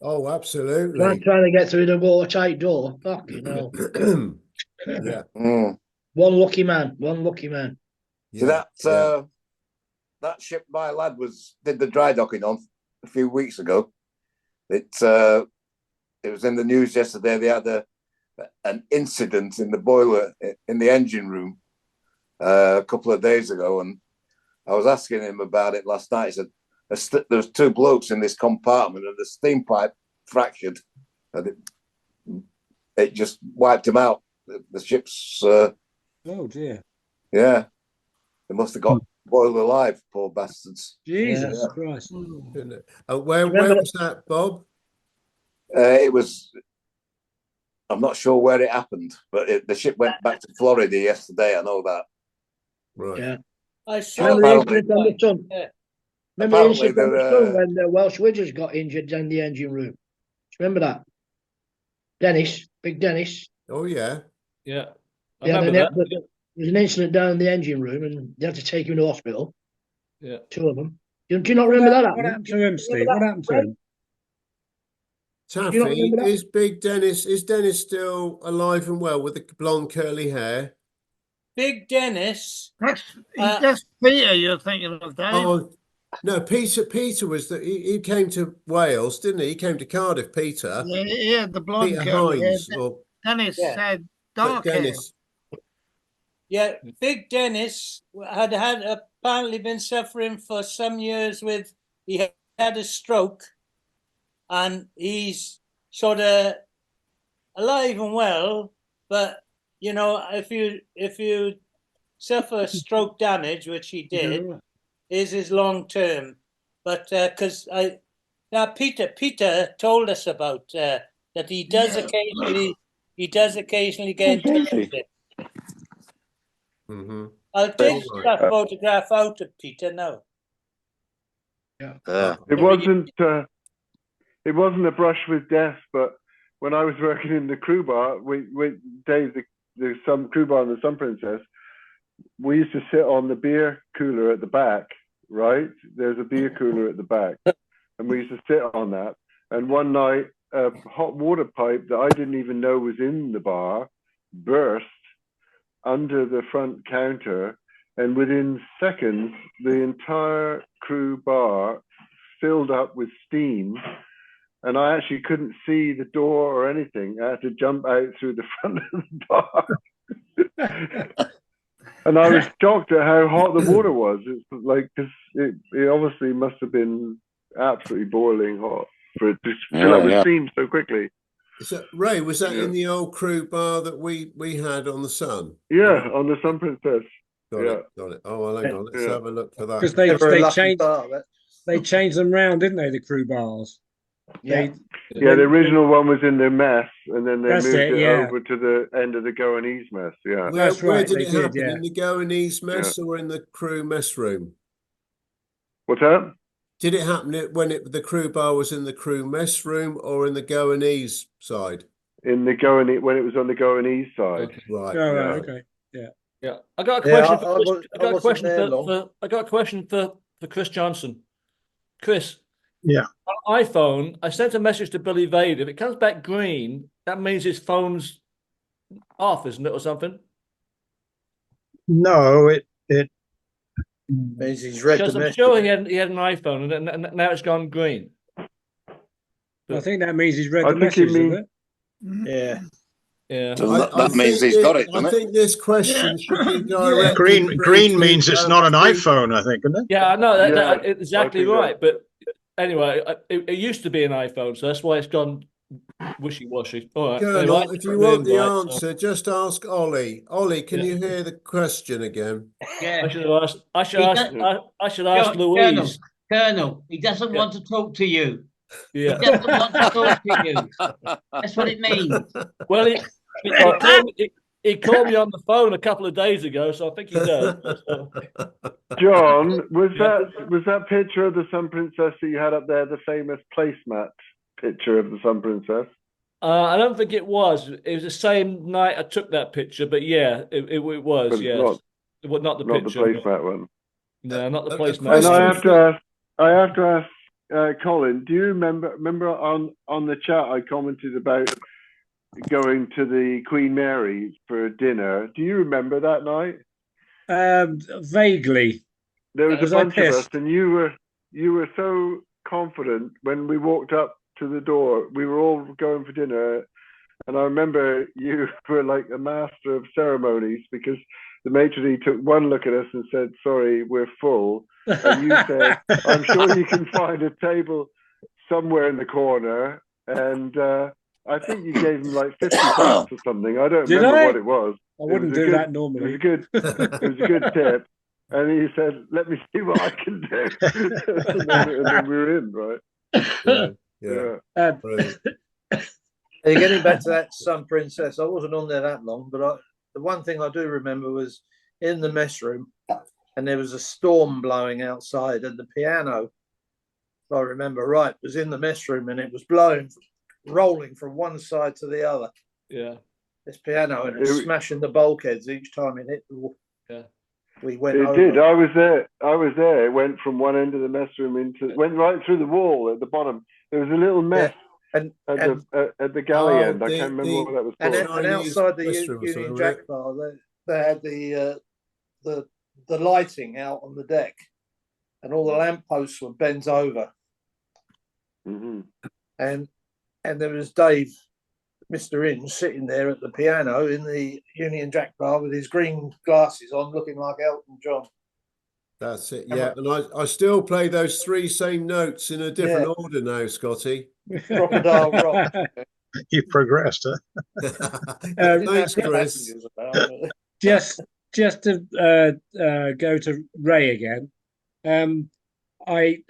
H: Oh, absolutely.
G: Trying to get through the watertight door. Fucking hell.
H: Yeah.
G: One lucky man.
I: So that ship my lad did the dry docking on a few weeks ago. It was in the news yesterday. They had an incident in the boiler in the engine room a couple of days ago, and I was asking him about it last night. He said there's 2 blokes in this compartment, and the steam pipe fractured, and it just wiped them out. The ship's
K: oh dear.
I: Yeah, they must have got boiled alive, poor bastards.
K: Jesus Christ.
H: Where was that, Bob?
I: It was. I'm not sure where it happened, but the ship went back to Florida yesterday. I know that.
H: Right.
G: Yeah.
J: I saw
G: Remember the incident on the Sun? Remember the incident on the
I: Apparently
G: Sun when the Welsh Wizards got injured in the engine room? Do you remember that? Dennis, Big Dennis.
H: Oh yeah.
B: Yeah. I
G: Yeah,
B: remember that.
G: there was an incident down in the engine room, and they had to take him to hospital.
B: Yeah.
G: 2 of them. Do you not remember that?
K: What happened to him, Steve? What happened to him?
H: Taffy, is Dennis still alive and well with the blonde curly hair?
J: Big Dennis.
D: That's Peter you're thinking of, Dave.
H: Oh no, Peter was he came to Wales, didn't he? He came to Cardiff, Peter.
D: Yeah, the blonde
H: Peter
D: curly hair.
H: Hines or
D: Dennis had
H: but
D: dark hair.
H: Dennis.
J: Yeah, Big Dennis had apparently been suffering for some years with, he had a stroke, and he's sort of alive and well, but you know, if you suffer stroke damage, which he did, is his long term. But because Peter told us about that he does occasionally get in touch with it.
H: Mm-hmm.
J: I'll take that photograph out of Peter now.
G: Yeah.
E: It wasn't a brush with death, but when I was working in the crew bar, Dave, the crew bar and the Sun Princess, we used to sit on the beer cooler at the back, right? There's a beer cooler at the back, and we used to sit on that. And one night, a hot water pipe that I didn't even know was in the bar burst under the front counter, and within seconds, the entire crew bar filled up with steam, and I actually couldn't see the door or anything. I had to jump out through the front of the bar. And I was shocked at how hot the water was. It's like, because it obviously must have been absolutely boiling hot for it to fill up with steam so quickly.
H: Ray, was that in the old crew bar that we had on the Sun?
E: Yeah, on the Sun Princess.
H: Got it. Oh, well, hang on. Let's have a look for that.
K: Because they changed them round, didn't they? The crew bars.
E: Yeah. The original one was in the mess, and then they moved it over to the end of the Goanese mess. Yeah.
H: Where did it happen? In the Goanese mess or in the crew mess room?
E: What's that?
H: Did it happen when the crew bar was in the crew mess room or in the Goanese side?
E: In the Goanese, when it was on the Goanese side.
H: Okay. Right.
K: Oh, right. Okay.
B: Yeah. I got a question for Chris Johnson. Chris.
C: Yeah.
B: On iPhone, I sent a message to Billy Vade. If it comes back green, that means his phone's off, isn't it, or something?
C: No, it
F: means he's read the
B: I'm
F: message.
B: sure he had an iPhone, and now it's gone green.
K: I think that means he's read the message, isn't it?
F: Yeah.
B: Yeah.
I: So that means he's got it, doesn't
H: I
I: it?
H: think this question should be directed.
C: Green means it's not an iPhone, I think, isn't it?
B: Yeah, I know that exactly right. But anyway, it used to be an iPhone, so that's why it's gone wishy-washy. All right.
H: Colonel,
B: anyway,
H: if you want the answer, just ask Ollie. Ollie, can you hear the question again?
L: Yeah.
B: I should ask Louise.
L: Colonel, he doesn't want to talk to you.
B: Yeah.
L: He doesn't want to talk to you. That's what it means.
B: Well, he called me on the phone a couple of days ago, so I think he does.
E: John, was that picture of the Sun Princess that you had up there the famous placemat picture of the Sun Princess?
B: I don't think it was. It was the same night I took that picture, but yeah, it was.
E: But
B: Yes, it was not the picture.
E: Not the placemat one.
B: No, not the placemat.
E: And I have to ask Colin, do you remember on the chat I commented about going to the Queen Mary for dinner? Do you remember that night?
K: Vaguely.
E: There was a bunch of us, and you were so confident when we walked up to the door. We were all going for dinner, and I remember you were like a master of ceremonies, because the maitre d' took one look at us and said, "Sorry, we're full." And you said, "I'm sure you can find a table somewhere in the corner." And I think you gave him like 50 cents or something. I don't remember what it was.
K: I wouldn't do that normally.
E: It was a good tip. And he said, "Let me see what I can do." and then we were in, right?
F: And getting back to that Sun Princess, I wasn't on there that long, but the one thing I do remember was in the mess room, and there was a storm blowing outside, and the piano, if I remember right, was in the mess room, and it was blowing rolling from one side to the other.
B: Yeah.
F: This piano, and it was smashing the bulkheads each time it hit the wall.
B: Yeah.
F: We went
E: It
F: over.
E: did. I was there. It went from one end of the mess room went right through the wall at the bottom. There was a little mess at the galley end. I can't remember what that was called.
F: And outside the Union Jack bar, they had the lighting out on the deck, and all the lampposts were bent over.
E: Mm-hmm.
F: And there was Dave, Mr. Inge, sitting there at the piano in the Union Jack bar with his green glasses on, looking like Elton John.
H: That's it. Yeah, and I still play those three same notes in a different order now, Scotty.
F: Crocodile Rock.
C: You've progressed, huh?
H: Thanks, Chris.
K: Just to go to Ray again. I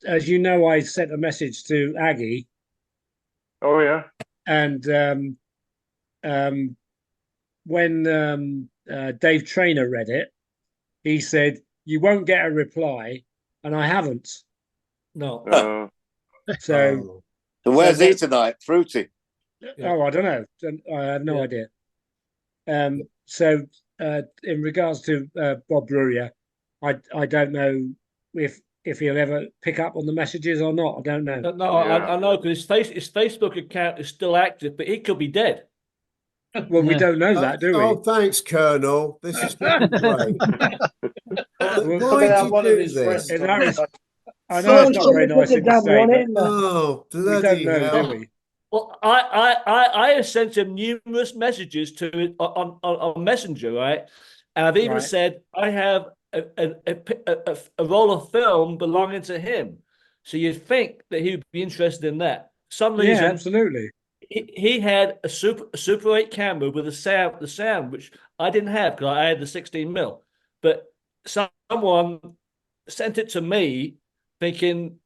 K: as you know, I sent a message to Aggie.
E: Oh yeah.
K: And when Dave Trainer read it, he said, "You won't get a reply," and I haven't.
B: No.
K: So
I: where's he tonight? Fruity.
K: Oh, I don't know. I have no idea. So in regards to Bob Bruria, I don't know if he'll ever pick up on the messages or not. I don't know.
B: No, I know, because his Facebook account is still active, but he could be dead.
K: Well, we don't know that, do we?
H: Oh, thanks, Colonel. This is great.
K: Well,
H: Why did you do this?
K: I know it's not very nice thing to say, but
H: oh,
K: we don't
H: bloody
K: know,
H: hell.
K: do we?
B: Well, I have sent him numerous messages on Messenger, right? And I've even said I have a roll of film belonging to him. So you'd think that he'd be interested in that. For some reason,
K: yeah, absolutely.
B: He had a Super 8 camera with the sound, which I didn't have because I had the 16mm. But someone sent it to me, thinking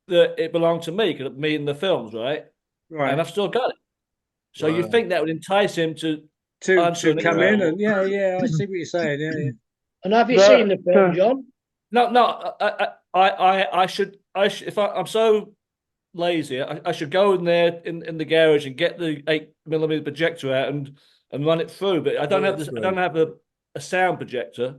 B: that it belonged to me, because me in the films, right?
K: Right.
B: And I've still got it. So you think that would entice him to
K: come in and I see what you're saying. Yeah.
G: And have you seen the film, John?
B: No. I should. If I'm so lazy, I should go in there in the garage and get the 8mm projector out and run it through. But I don't have this. I don't have a sound projector.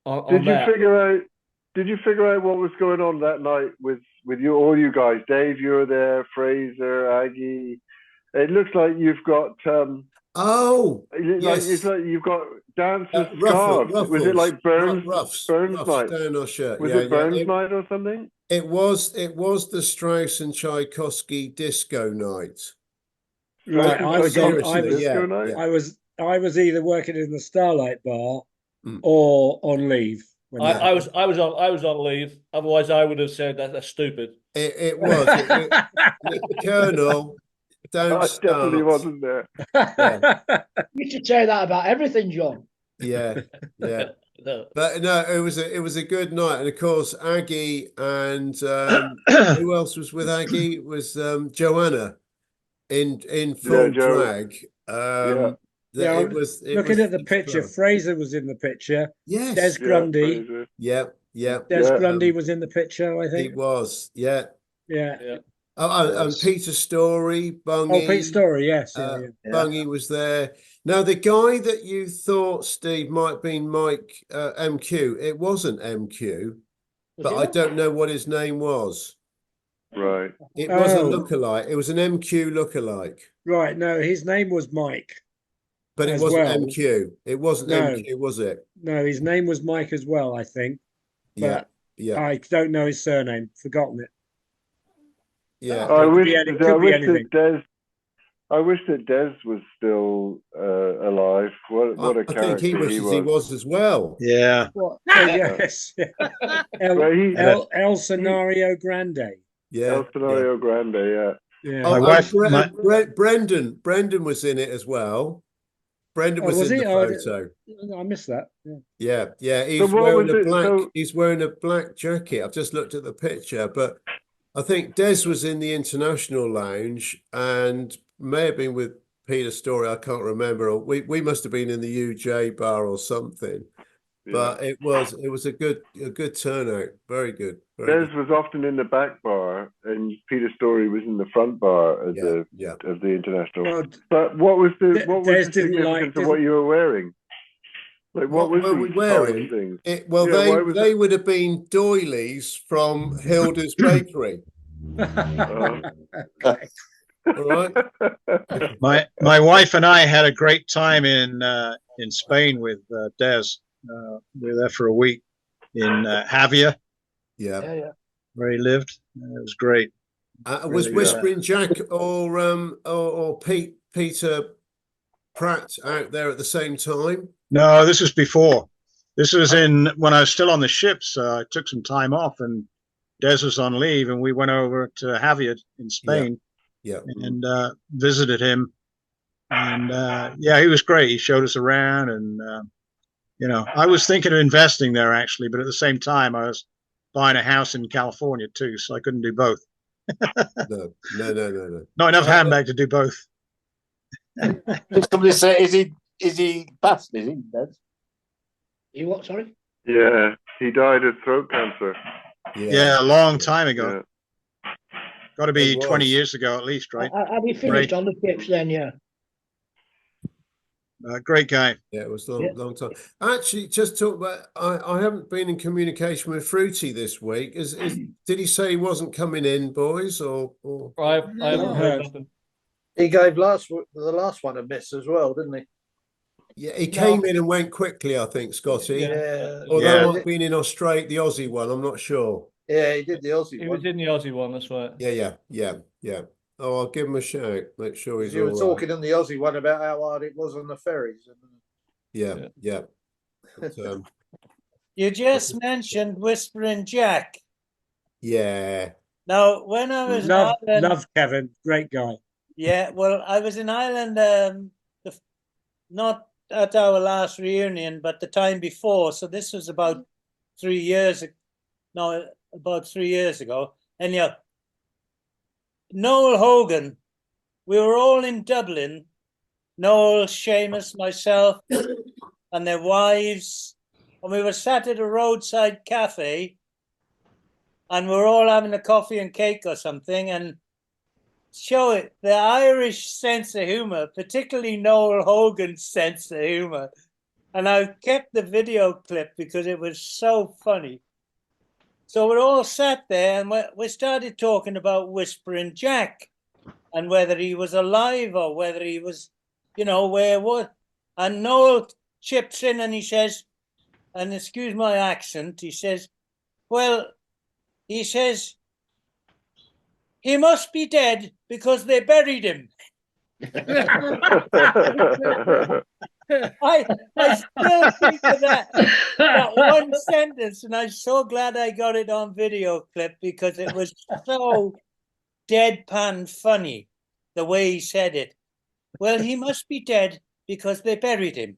E: Did you figure out what was going on that night with you, all you guys? Dave, you were there. Fraser, Aggie. It looks like you've got.
H: Yes.
E: It's like you've got dancers scarves. Was it like Burns night?
H: Down our shirt.
E: Was it Burns night or something?
H: It was the Strauss and Tchaikovsky disco night.
K: Right, I was either working in the Starlight Bar or on leave.
B: I was on leave. Otherwise, I would have said that's stupid.
H: It was. The Colonel. Don't start.
E: Definitely wasn't there.
H: Yeah.
G: You should say that about everything, John.
H: Yeah. But no, it was a good night, and of course Aggie and who else was with Aggie? It was Joanna in full drag.
K: It was looking at the picture. Fun. Fraser was in the picture.
H: Yes,
K: Des Grundy.
H: Yeah.
K: Des Grundy was in the picture. I think
H: he was. Yeah.
K: Oh,
H: and Peter Story, Bungie.
K: Oh, Peter Story, yes.
H: Bungie was there. Now, the guy that you thought, Steve, might have been Mike MQ, it wasn't MQ, but I don't know what his name was.
E: Right.
H: It was a lookalike. It was an MQ lookalike.
K: Right. No, his name was Mike.
H: But it wasn't MQ. It wasn't MQ, was it?
K: No, his name was Mike as well, I think. But I don't know his surname. Forgotten it.
H: Yeah,
E: I wish that Des was still alive. What a character! I think
H: he wishes he was as well.
C: Yeah.
K: Yes. El Scenario Grande.
H: Yeah.
E: El Scenario Grande. Yeah.
H: Oh, Brendan was in it as well. Brendan was in the photo.
K: I missed that.
H: Yeah. He's wearing a black jacket. I've just looked at the picture, but I think Des was in the International Lounge and may have been with Peter Story. I can't remember. We must have been in the UJ bar or something. but it was a good turnout. Very good. Very
E: Des was often in the back bar, and Peter Story was in the front bar of the international.
K: Well,
E: but what was the
K: Des didn't
E: significance of what you were wearing? Like what was
H: were we wearing?
E: things?
H: They would have been doilies from Hilda's Bakery. All right.
C: My wife and I had a great time in Spain with Des. We were there for a week in Javier.
H: Yeah.
C: Where he lived. It was great.
H: Was Whispering Jack or Peter Pratt out there at the same time?
C: No, this was before. This was when I was still on the ship, so I took some time off, and Des was on leave, and we went over to Javier in Spain.
H: Yeah.
C: And visited him, and he was great. He showed us around, and I was thinking of investing there actually, but at the same time, I was buying a house in California too, so I couldn't do both.
H: No.
C: Not enough handbag to do both.
I: Somebody say, is he passed? Is he dead?
G: He what? Sorry.
E: Yeah, he died of throat cancer.
C: Yeah, a long time ago. Got to be 20 years ago at least, right?
G: Have you finished on the tips then? Yeah.
C: Great guy.
H: Yeah, it was a long time. Actually, just talk about. I haven't been in communication with Fruity this week. Did he say he wasn't coming in, boys? Or
B: I haven't heard nothing.
F: He gave the last one a miss as well, didn't he?
H: Yeah, he came in and went quickly. I think Scotty.
F: Yeah.
H: Although I might have been in Australia, the Aussie one. I'm not sure.
F: Yeah, he did the Aussie one.
B: He was in the Aussie one. That's right.
H: Yeah. Oh, I'll give him a shout. Make sure he's.
F: You were talking in the Aussie one about how hard it was on the ferries.
H: Yeah. But,
J: you just mentioned Whispering Jack.
H: Yeah.
J: Now, when I was in Ireland,
K: love Kevin, great guy.
J: Yeah, well, I was in Ireland, not at our last reunion, but the time before. So this was about 3 years. About 3 years ago. And Noel Hogan, we were all in Dublin. Noel, Seamus, myself, and their wives, and we were sat at a roadside cafe, and we were all having a coffee and cake or something, and show it the Irish sense of humor, particularly Noel Hogan's sense of humor. And I kept the video clip because it was so funny. So we're all sat there and we started talking about Whispering Jack and whether he was alive or whether he was, where what. And Noel chips in and he says, and excuse my accent, he says, he must be dead because they buried him. I still think of that one sentence, and I'm so glad I got it on video clip because it was so deadpan funny the way he said it. Well, he must be dead because they buried him.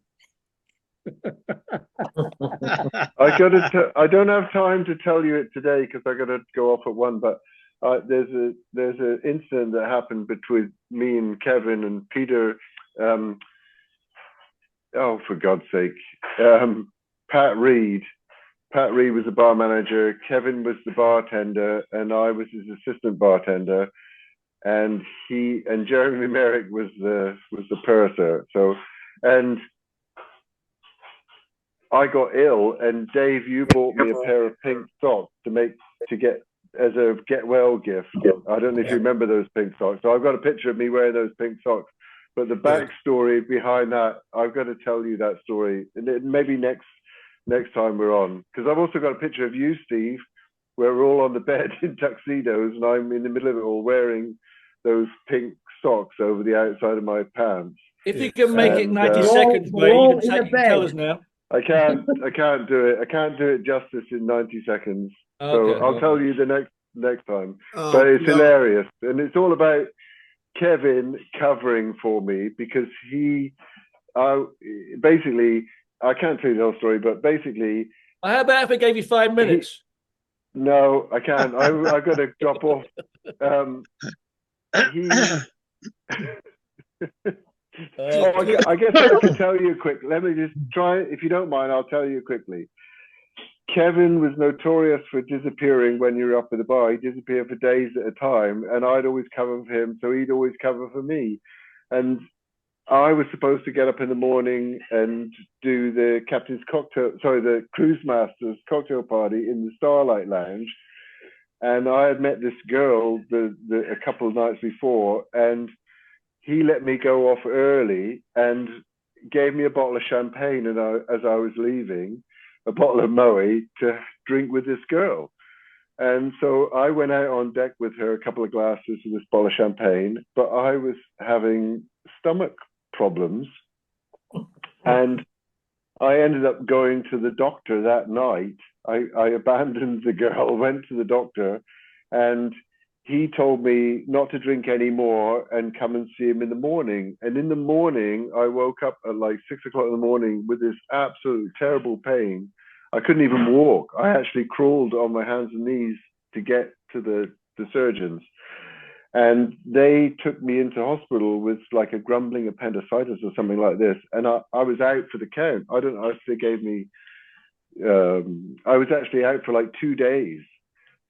E: I don't have time to tell you it today because I got to go off at 1. But there's an incident that happened between me and Kevin and Peter. For God's sake, Pat Reed. Pat Reed was the bar manager. Kevin was the bartender, and I was his assistant bartender. And Jeremy Merrick was the purser. So, and I got ill, and Dave, you bought me a pair of pink socks to get as a get well gift. I don't know if you remember those pink socks. So I've got a picture of me wearing those pink socks. But the backstory behind that, I've got to tell you that story. And maybe next time we're on, because I've also got a picture of you, Steve, where we're all on the bed in tuxedos, and I'm in the middle of it all wearing those pink socks over the outside of my pants.
B: If you can make it 90 seconds, Wayne, you can tell us now.
E: I can't do it. I can't do it justice in 90 seconds.
B: Okay,
E: so I'll tell you the next time. But it's hilarious, and it's all about Kevin covering for me because he basically, I can't tell you the whole story, but basically,
B: how about if I gave you 5 minutes?
E: No, I can't. I've got to drop off. I guess I can tell you quick. Let me just try, if you don't mind, I'll tell you quickly. Kevin was notorious for disappearing when you were up at the bar. He'd disappear for days at a time, and I'd always cover for him, so he'd always cover for me. And I was supposed to get up in the morning and do the the cruise master's cocktail party in the Starlight Lounge. And I had met this girl a couple of nights before, and he let me go off early and gave me a bottle of champagne as I was leaving, a bottle of Moët to drink with this girl. And so I went out on deck with her, a couple of glasses of this bottle of champagne, but I was having stomach problems. And I ended up going to the doctor that night. I abandoned the girl, went to the doctor, and he told me not to drink anymore and come and see him in the morning. And in the morning, I woke up at like 6 o'clock in the morning with this absolute terrible pain. I couldn't even walk. I actually crawled on my hands and knees to get to the surgeons. And they took me into hospital with like a grumbling appendicitis or something like this. And I was out for the count. I don't know if they gave me, I was actually out for like 2 days.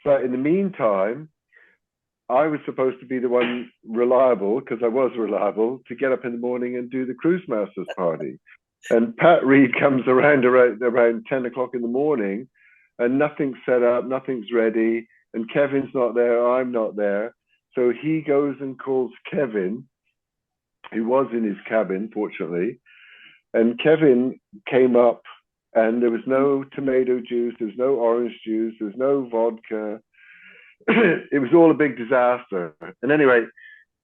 E: But in the meantime, I was supposed to be the one reliable, because I was reliable, to get up in the morning and do the cruise masters party. And Pat Reed comes around 10 o'clock in the morning, and nothing's set up, nothing's ready, and Kevin's not there, I'm not there. So he goes and calls Kevin, who was in his cabin, fortunately. And Kevin came up, and there was no tomato juice, there was no orange juice, there was no vodka. It was all a big disaster. And anyway,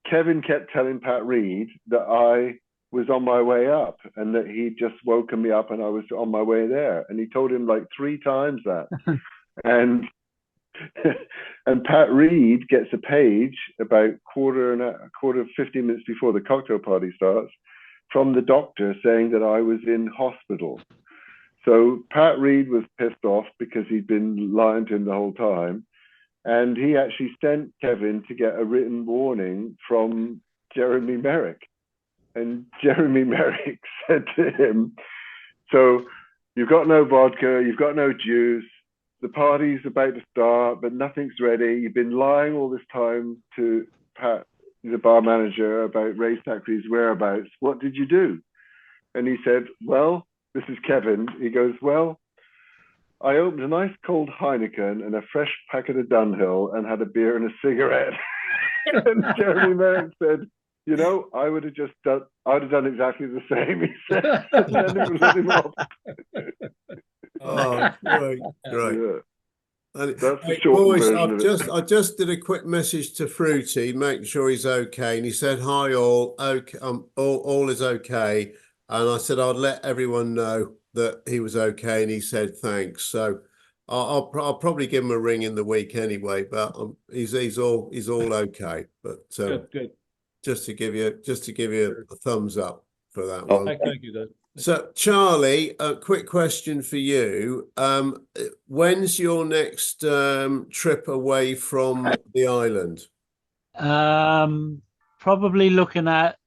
E: Kevin kept telling Pat Reed that I was on my way up and that he'd just woken me up and I was on my way there. And he told him like 3 times that. and Pat Reed gets a page about 15 minutes before the cocktail party starts from the doctor saying that I was in hospital. So Pat Reed was pissed off because he'd been lying to him the whole time. And he actually sent Kevin to get a written warning from Jeremy Merrick. And Jeremy Merrick said to him, so you've got no vodka, you've got no juice, the party's about to start, but nothing's ready. You've been lying all this time to Pat, the bar manager, about Ray Thackeray's whereabouts. What did you do? And he said, well, this is Kevin. He goes, well, I opened a nice cold Heineken and a fresh packet of Dunhill and had a beer and a cigarette. And Jeremy Merrick said, you know, I would have done exactly the same. He said, and then he let him off.
H: Oh, great.
E: Yeah.
H: And
E: That's the short
H: boys,
E: version
H: I just did a quick message to Fruity, making sure he's okay, and he said, "Hi all, okay, all is okay." And I said I'd let everyone know that he was okay, and he said thanks. So I'll probably give him a ring in the week anyway. But he's all okay. But
B: good.
H: Just to give you a thumbs up for that one.
B: Thank you, Dave.
H: So, Charlie, a quick question for you. When's your next trip away from the island?
M: Probably looking at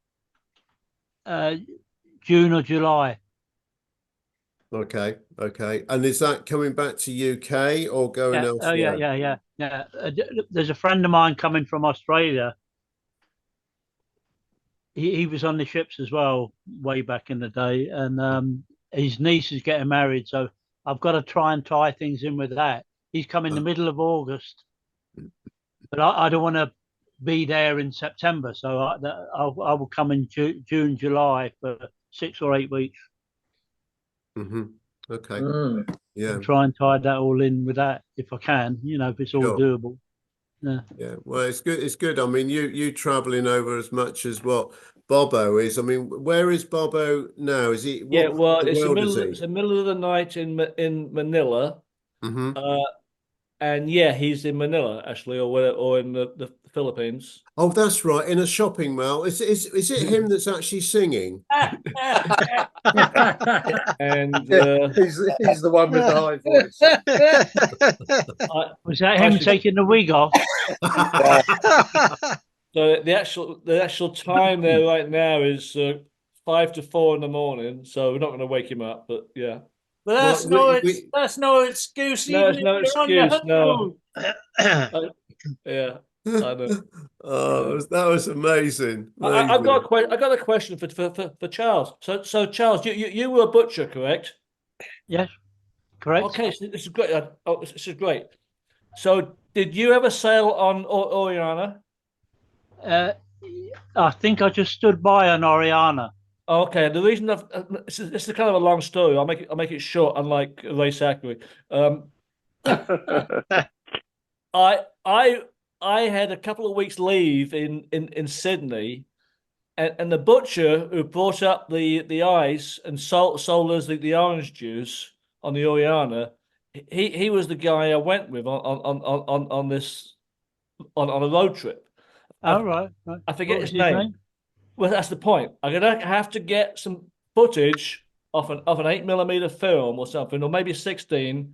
M: June or July.
H: Okay. And is that coming back to UK or going elsewhere?
M: Yeah. There's a friend of mine coming from Australia. He was on the ships as well way back in the day, and his niece is getting married, so I've got to try and tie things in with that. He's coming the middle of August, but I don't want to be there in September, so I will come in June, July for 6 or 8 weeks.
H: Mm-hmm. Okay. Yeah.
M: I'll try and tie that all in with that if I can, if it's all doable.
H: Yeah, well, it's good. It's good. I mean, you traveling over as much as what Bobo is. I mean, where is Bobo now? Is he?
B: It's the middle of the night in Manila, and he's in Manila actually, or in the Philippines.
H: Oh, that's right, in a shopping mall. Is it him that's actually singing?
B: And
F: he's the one with the high voice.
M: Was that him taking the wig off?
B: So the actual time there right now is 5 to 4 in the morning. So we're not going to wake him up, but yeah.
J: But that's that's no excuse.
B: No,
J: Even
B: it's no
J: if you're on the
B: excuse. No.
J: honeymoon.
B: Yeah, I know.
H: Oh, that was amazing.
B: I've got a question for Charles. So Charles, you were a butcher, correct?
M: Yes, correct.
B: Okay, so this is great. This is great. So, did you ever sail on Oriana?
M: I think I just stood by an Oriana.
B: Okay, the reason this is kind of a long story. I'll make it short, unlike Ray Sackery. I had a couple of weeks leave in Sydney, and the butcher who brought up the ice and sold us the orange juice on the Oriana, he was the guy I went with on this on a road trip.
M: Oh, right.
B: I forget
M: What
B: his
M: was his
B: name. Well, that's the point. I'm gonna have to get some footage of an 8mm film or something, or maybe 16.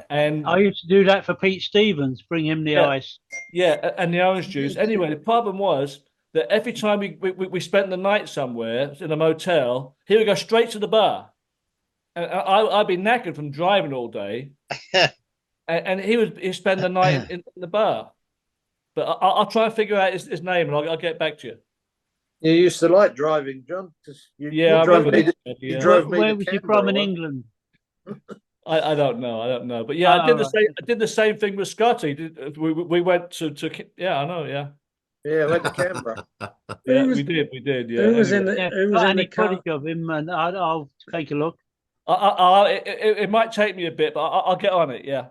B: And
M: I used to do that for Pete Stevens, bring him the ice.
B: Yeah, and the orange juice. Anyway, the problem was that every time we spent the night somewhere in a motel, he would go straight to the bar. And I'd be knackered from driving all day. and he'd spend the night in the bar. But I'll try and figure out his name, and I'll get back to you.
F: You used to like driving, John.
B: I
F: drove
B: remember
F: me.
B: that,
F: You drove me.
M: Where was you from in England?
B: I don't know, but yeah, I did the same thing with Scotty. We went to yeah, I know, yeah.
F: Yeah, went to Canberra.
B: Yeah, we did. Yeah.
K: Who was in
B: Anyway.
K: the? Who was in the car?
M: Footage of him, and I'll take a look.
B: It might take me a bit, but I'll get on it. Yeah.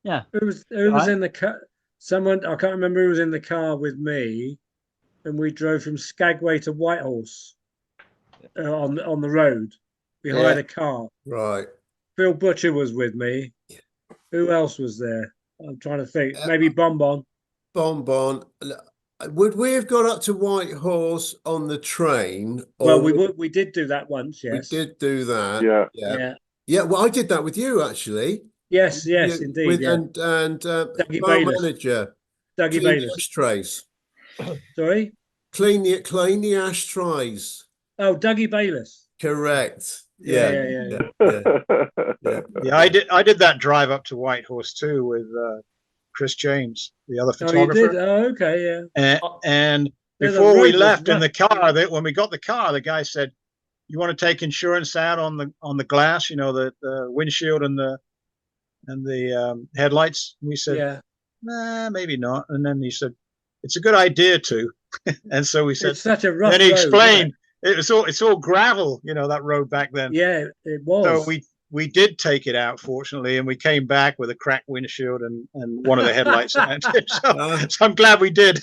M: Yeah.
K: Who was in the car? Someone I can't remember who was in the car with me, and we drove from Skagway to Whitehorse on the road. We hired a car.
H: Right.
K: Phil Butcher was with me. Who else was there? I'm trying to think. Maybe Bonbon.
H: Bonbon. Would we have got up to Whitehorse on the train?
K: Well, we did do that once. Yes,
H: we did do that.
E: Yeah.
H: Well, I did that with you actually.
K: Yes, indeed.
H: With,
K: yeah.
H: And
K: Dougie
H: bar
K: Bayliss.
H: manager.
K: Dougie
H: Clean
K: Bayliss.
H: the ashtrays.
K: Sorry.
H: Clean the ashtrays.
K: Oh, Dougie Bayliss.
H: Correct.
K: Yeah.
C: Yeah, I did that drive up to Whitehorse too with Chris James, the other photographer.
K: Oh, you did? Oh, okay, yeah.
C: And
K: Yeah, the
C: before we
K: road was
C: left in the
K: rough.
C: car, when we got the car, the guy said, "You want to take insurance out on the glass? You know, the windshield and the headlights." And we said,
K: Yeah.
C: "Nah, maybe not." And then he said, "It's a good idea to." And so we said,
K: It's such a rough
C: then he
K: road,
C: explained it's all gravel, you know, that road back then.
K: Yeah, it was.
C: So we did take it out, fortunately, and we came back with a cracked windshield and one of the headlights. So I'm glad we did.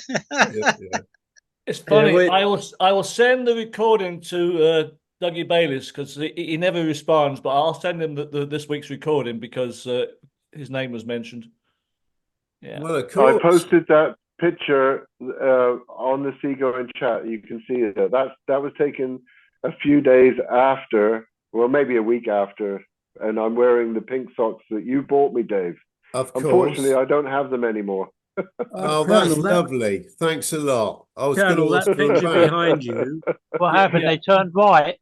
B: It's funny.
K: Yeah,
B: I will send the recording to Dougie Bayliss because he never responds, but I'll send him this week's recording because his name was mentioned. Yeah.
H: Well, of course.
E: I posted that picture on the Seagoing chat. You can see it. That was taken a few days after, well, maybe a week after, and I'm wearing the pink socks that you bought me, Dave.
H: Of course.
E: Unfortunately, I don't have them anymore.
H: Oh, that's lovely. Thanks a lot. I was going
K: Colonel,
H: to
K: that picture behind you.
M: What happened? They turned white.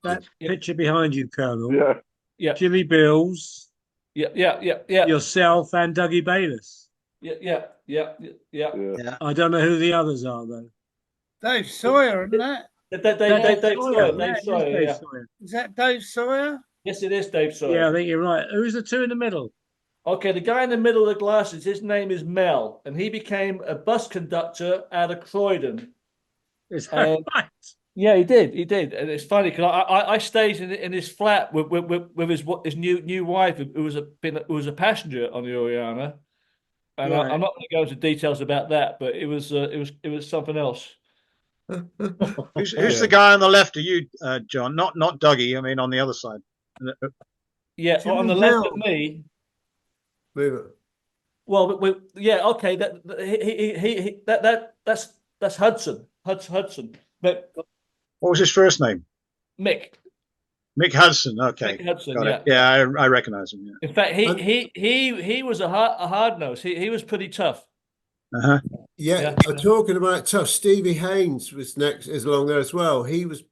K: That picture behind you, Colonel.
E: Yeah.
K: Jimmy Bills.
B: Yeah.
K: Yourself and Dougie Bayliss.
B: Yeah.
K: I don't know who the others are though.
D: Dave Sawyer, isn't that?
B: Dave Sawyer. Yeah.
D: Is that Dave Sawyer?
B: Yes, it is Dave Sawyer.
K: Yeah, I think you're right. Who's the two in the middle?
B: Okay, the guy in the middle of the glasses, his name is Mel, and he became a bus conductor out of Croydon.
K: Is that right?
B: Yeah, he did, and it's funny because I stayed in his flat with his new wife, who was a passenger on the Oriana, and
K: Right.
B: I'm not going to go into details about that, but it was something else.
C: Who's the guy on the left of you, John? Not Dougie. I mean, on the other side.
B: Yeah,
K: Jimmy
B: on the left of
K: Bell.
B: me.
H: Move it.
B: Well, yeah, okay. That's Hudson. Hudson. But
C: What was his first name?
B: Mick.
C: Mick Hudson. Okay,
B: Mick Hudson,
C: got it.
B: yeah.
C: Yeah, I recognize him. Yeah.
B: In fact, he was a hard nose. He was pretty tough.
C: Uh-huh.
H: Yeah, talking about tough, Stevie Haynes is along there as well. He was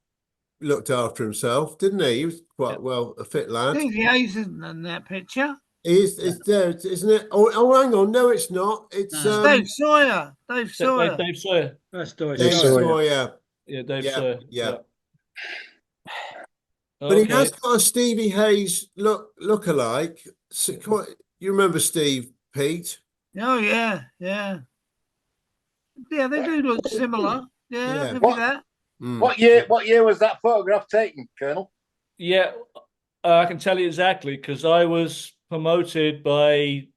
H: looked after himself, didn't he? He was quite well a fit lad.
D: Stevie Hayes isn't in that picture.
H: It's there, isn't it? Oh, hang on, no, it's not. It's
D: Dave Sawyer. Dave Sawyer.
B: Dave Sawyer.
K: That's
H: Dave Sawyer.
B: Yeah, Dave Sawyer.
H: Yeah. But he has got a Stevie Hayes look-alike. You remember Steve, Pete?
D: Oh yeah. Yeah, they do look similar. Yeah. That.
I: What year was that photograph taken, Colonel?
B: Yeah, I can tell you exactly because I was promoted by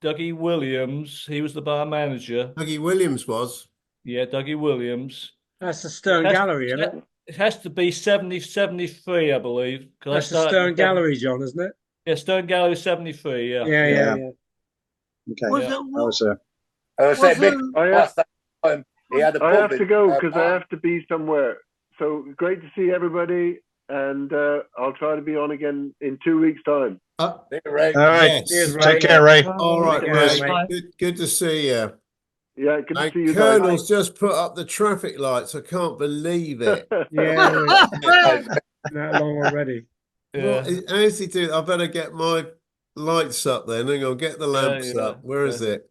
B: Dougie Williams. He was the bar manager.
H: Dougie Williams was?
B: Yeah, Dougie Williams.
K: That's the Stern Gallery, isn't it?
B: It has to be 73, I believe.
K: That's the Stern Gallery, John, isn't it?
B: Yeah, Stern Gallery 73, yeah.
K: Yeah.
C: Okay.
I: I was saying, big last time he had a pub.
E: I have to go because I have to be somewhere. So great to see everybody, and I'll try to be on again in 2 weeks' time.
I: Ray.
C: All right.
H: Yes.
C: Take care, Ray.
H: All right, Ray. Good to see you.
E: Yeah, good to see you.
H: Colonel's just put up the traffic lights. I can't believe it.
K: Yeah, that long already.
H: Yeah. How does he do? I better get my lights up then. Hang on, get the lamps up. Where is it?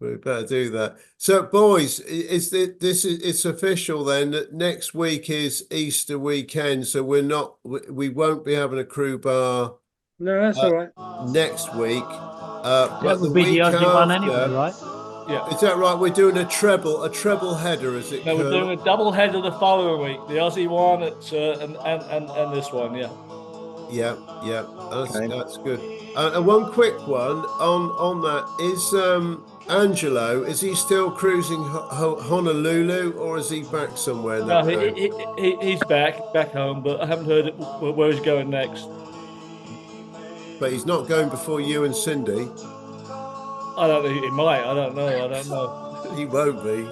H: We better do that. So, boys, it's official then that next week is Easter weekend. So we won't be having a crew bar.
K: No, that's all right.
H: Next week.
M: That
H: But the
M: would be
H: week
M: the only one
H: after,
M: anyway, right?
B: Yeah.
H: Is that right? We're doing a treble header, is it?
B: No, we're
H: Colonel?
B: doing a double header the following week. The Aussie one and this one, yeah.
H: Yeah. That's good. And one quick one on that is Angelo. Is he still cruising Honolulu, or is he back somewhere? In
B: No,
H: that
B: he's back home, but I haven't heard where he's going next.
H: But he's not going before you and Cindy.
B: I don't know. He might. I don't know.
H: He won't be.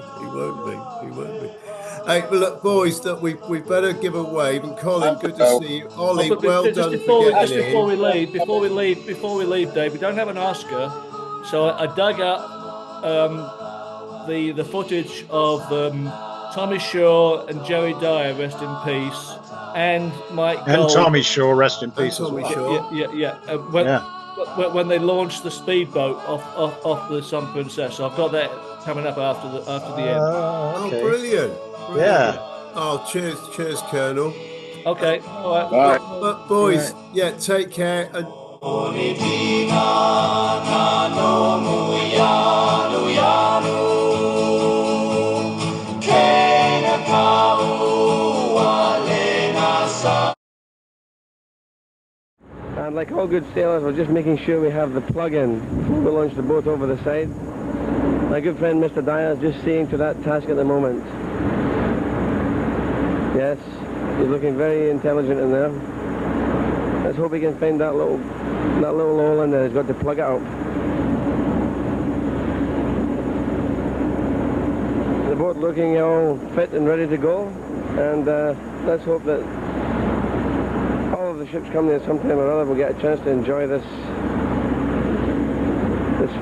H: Hey, but look, boys, that we better give away. And Colin, good to see you. Ollie, well done for getting in.
B: Before we leave, Dave, we don't have an Oscar, so I dug up the footage of Tommy Shaw and Jerry Dyer, rest in peace, and Mike Gold.
C: And Tommy Shaw, rest in peace.
H: Tommy Shaw.
B: Yeah. When they launched the speedboat off the Sun Princess, so I've got that coming up after the end.
H: Okay. Oh, brilliant!
C: Yeah.
H: Oh, cheers, Colonel.
B: Okay, all right.
H: But boys, take care. And
N: And like all good sailors, we're just making sure we have the plug-in before we launch the boat over the side. My good friend Mr. Dyer is just seeing to that task at the moment. Yes, he's looking very intelligent in there. Let's hope he can find that little hole in there. He's got to plug it out. The boat looking all fit and ready to go, and let's hope that the ships coming in sometime or other will get a chance to enjoy this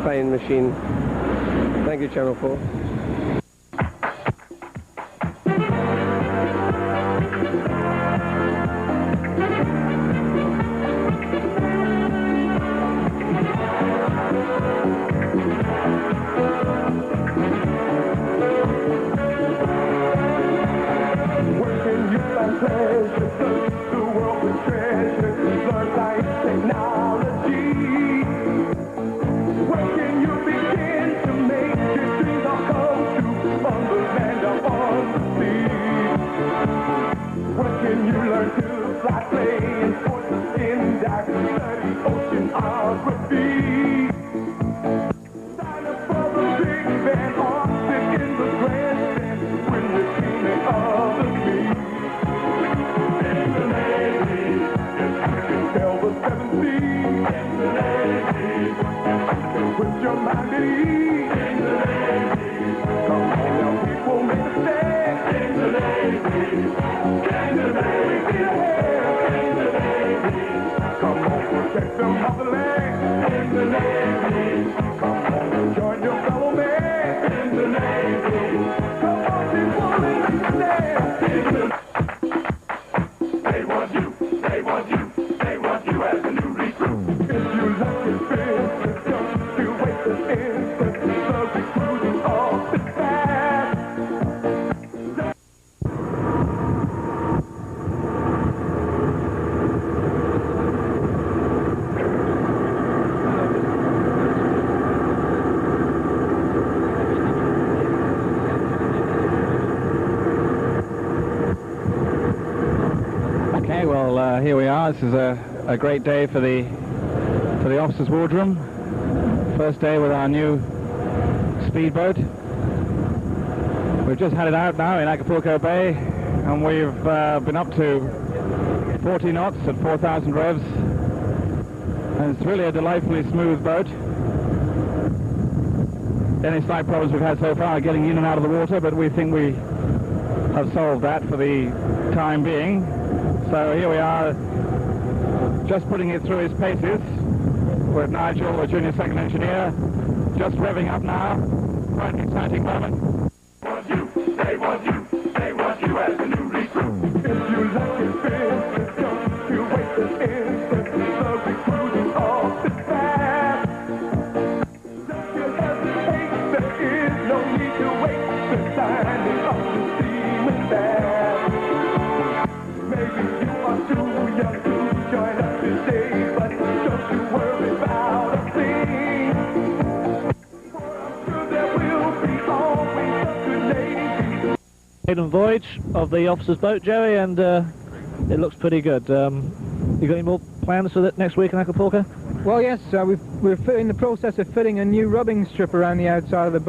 N: fine machine. Thank you, Channel 4.
O: Join your fellow This is a great day for the officers' wardroom. First day with our new speedboat. We've just had it out now in Acapulco Bay, and we've been up to 40 knots at 4,000 revs. And it's really a delightfully smooth boat. Any slight problems we've had so far are getting in and out of the water, but we think we have solved that for the time being. So here we are, just putting it through its paces with Nigel, the junior second engineer, just revving up now. Quite an exciting moment.
P: They want you as a new recruit. If you like it, business, don't you wait an instant. The recruiting officer. Don't you hesitate, there is no need to wait. The signing of the team is there. Maybe you are too young to join us today, but don't you worry about a thing. For I'm sure there will be always a good lady.
Q: Maiden voyage of the officer's boat, Joey, and it looks pretty good. You got any more plans for that next week in Acapulco?
R: Well, yes, we're in the process of fitting a new rubbing strip around the outside of the boat.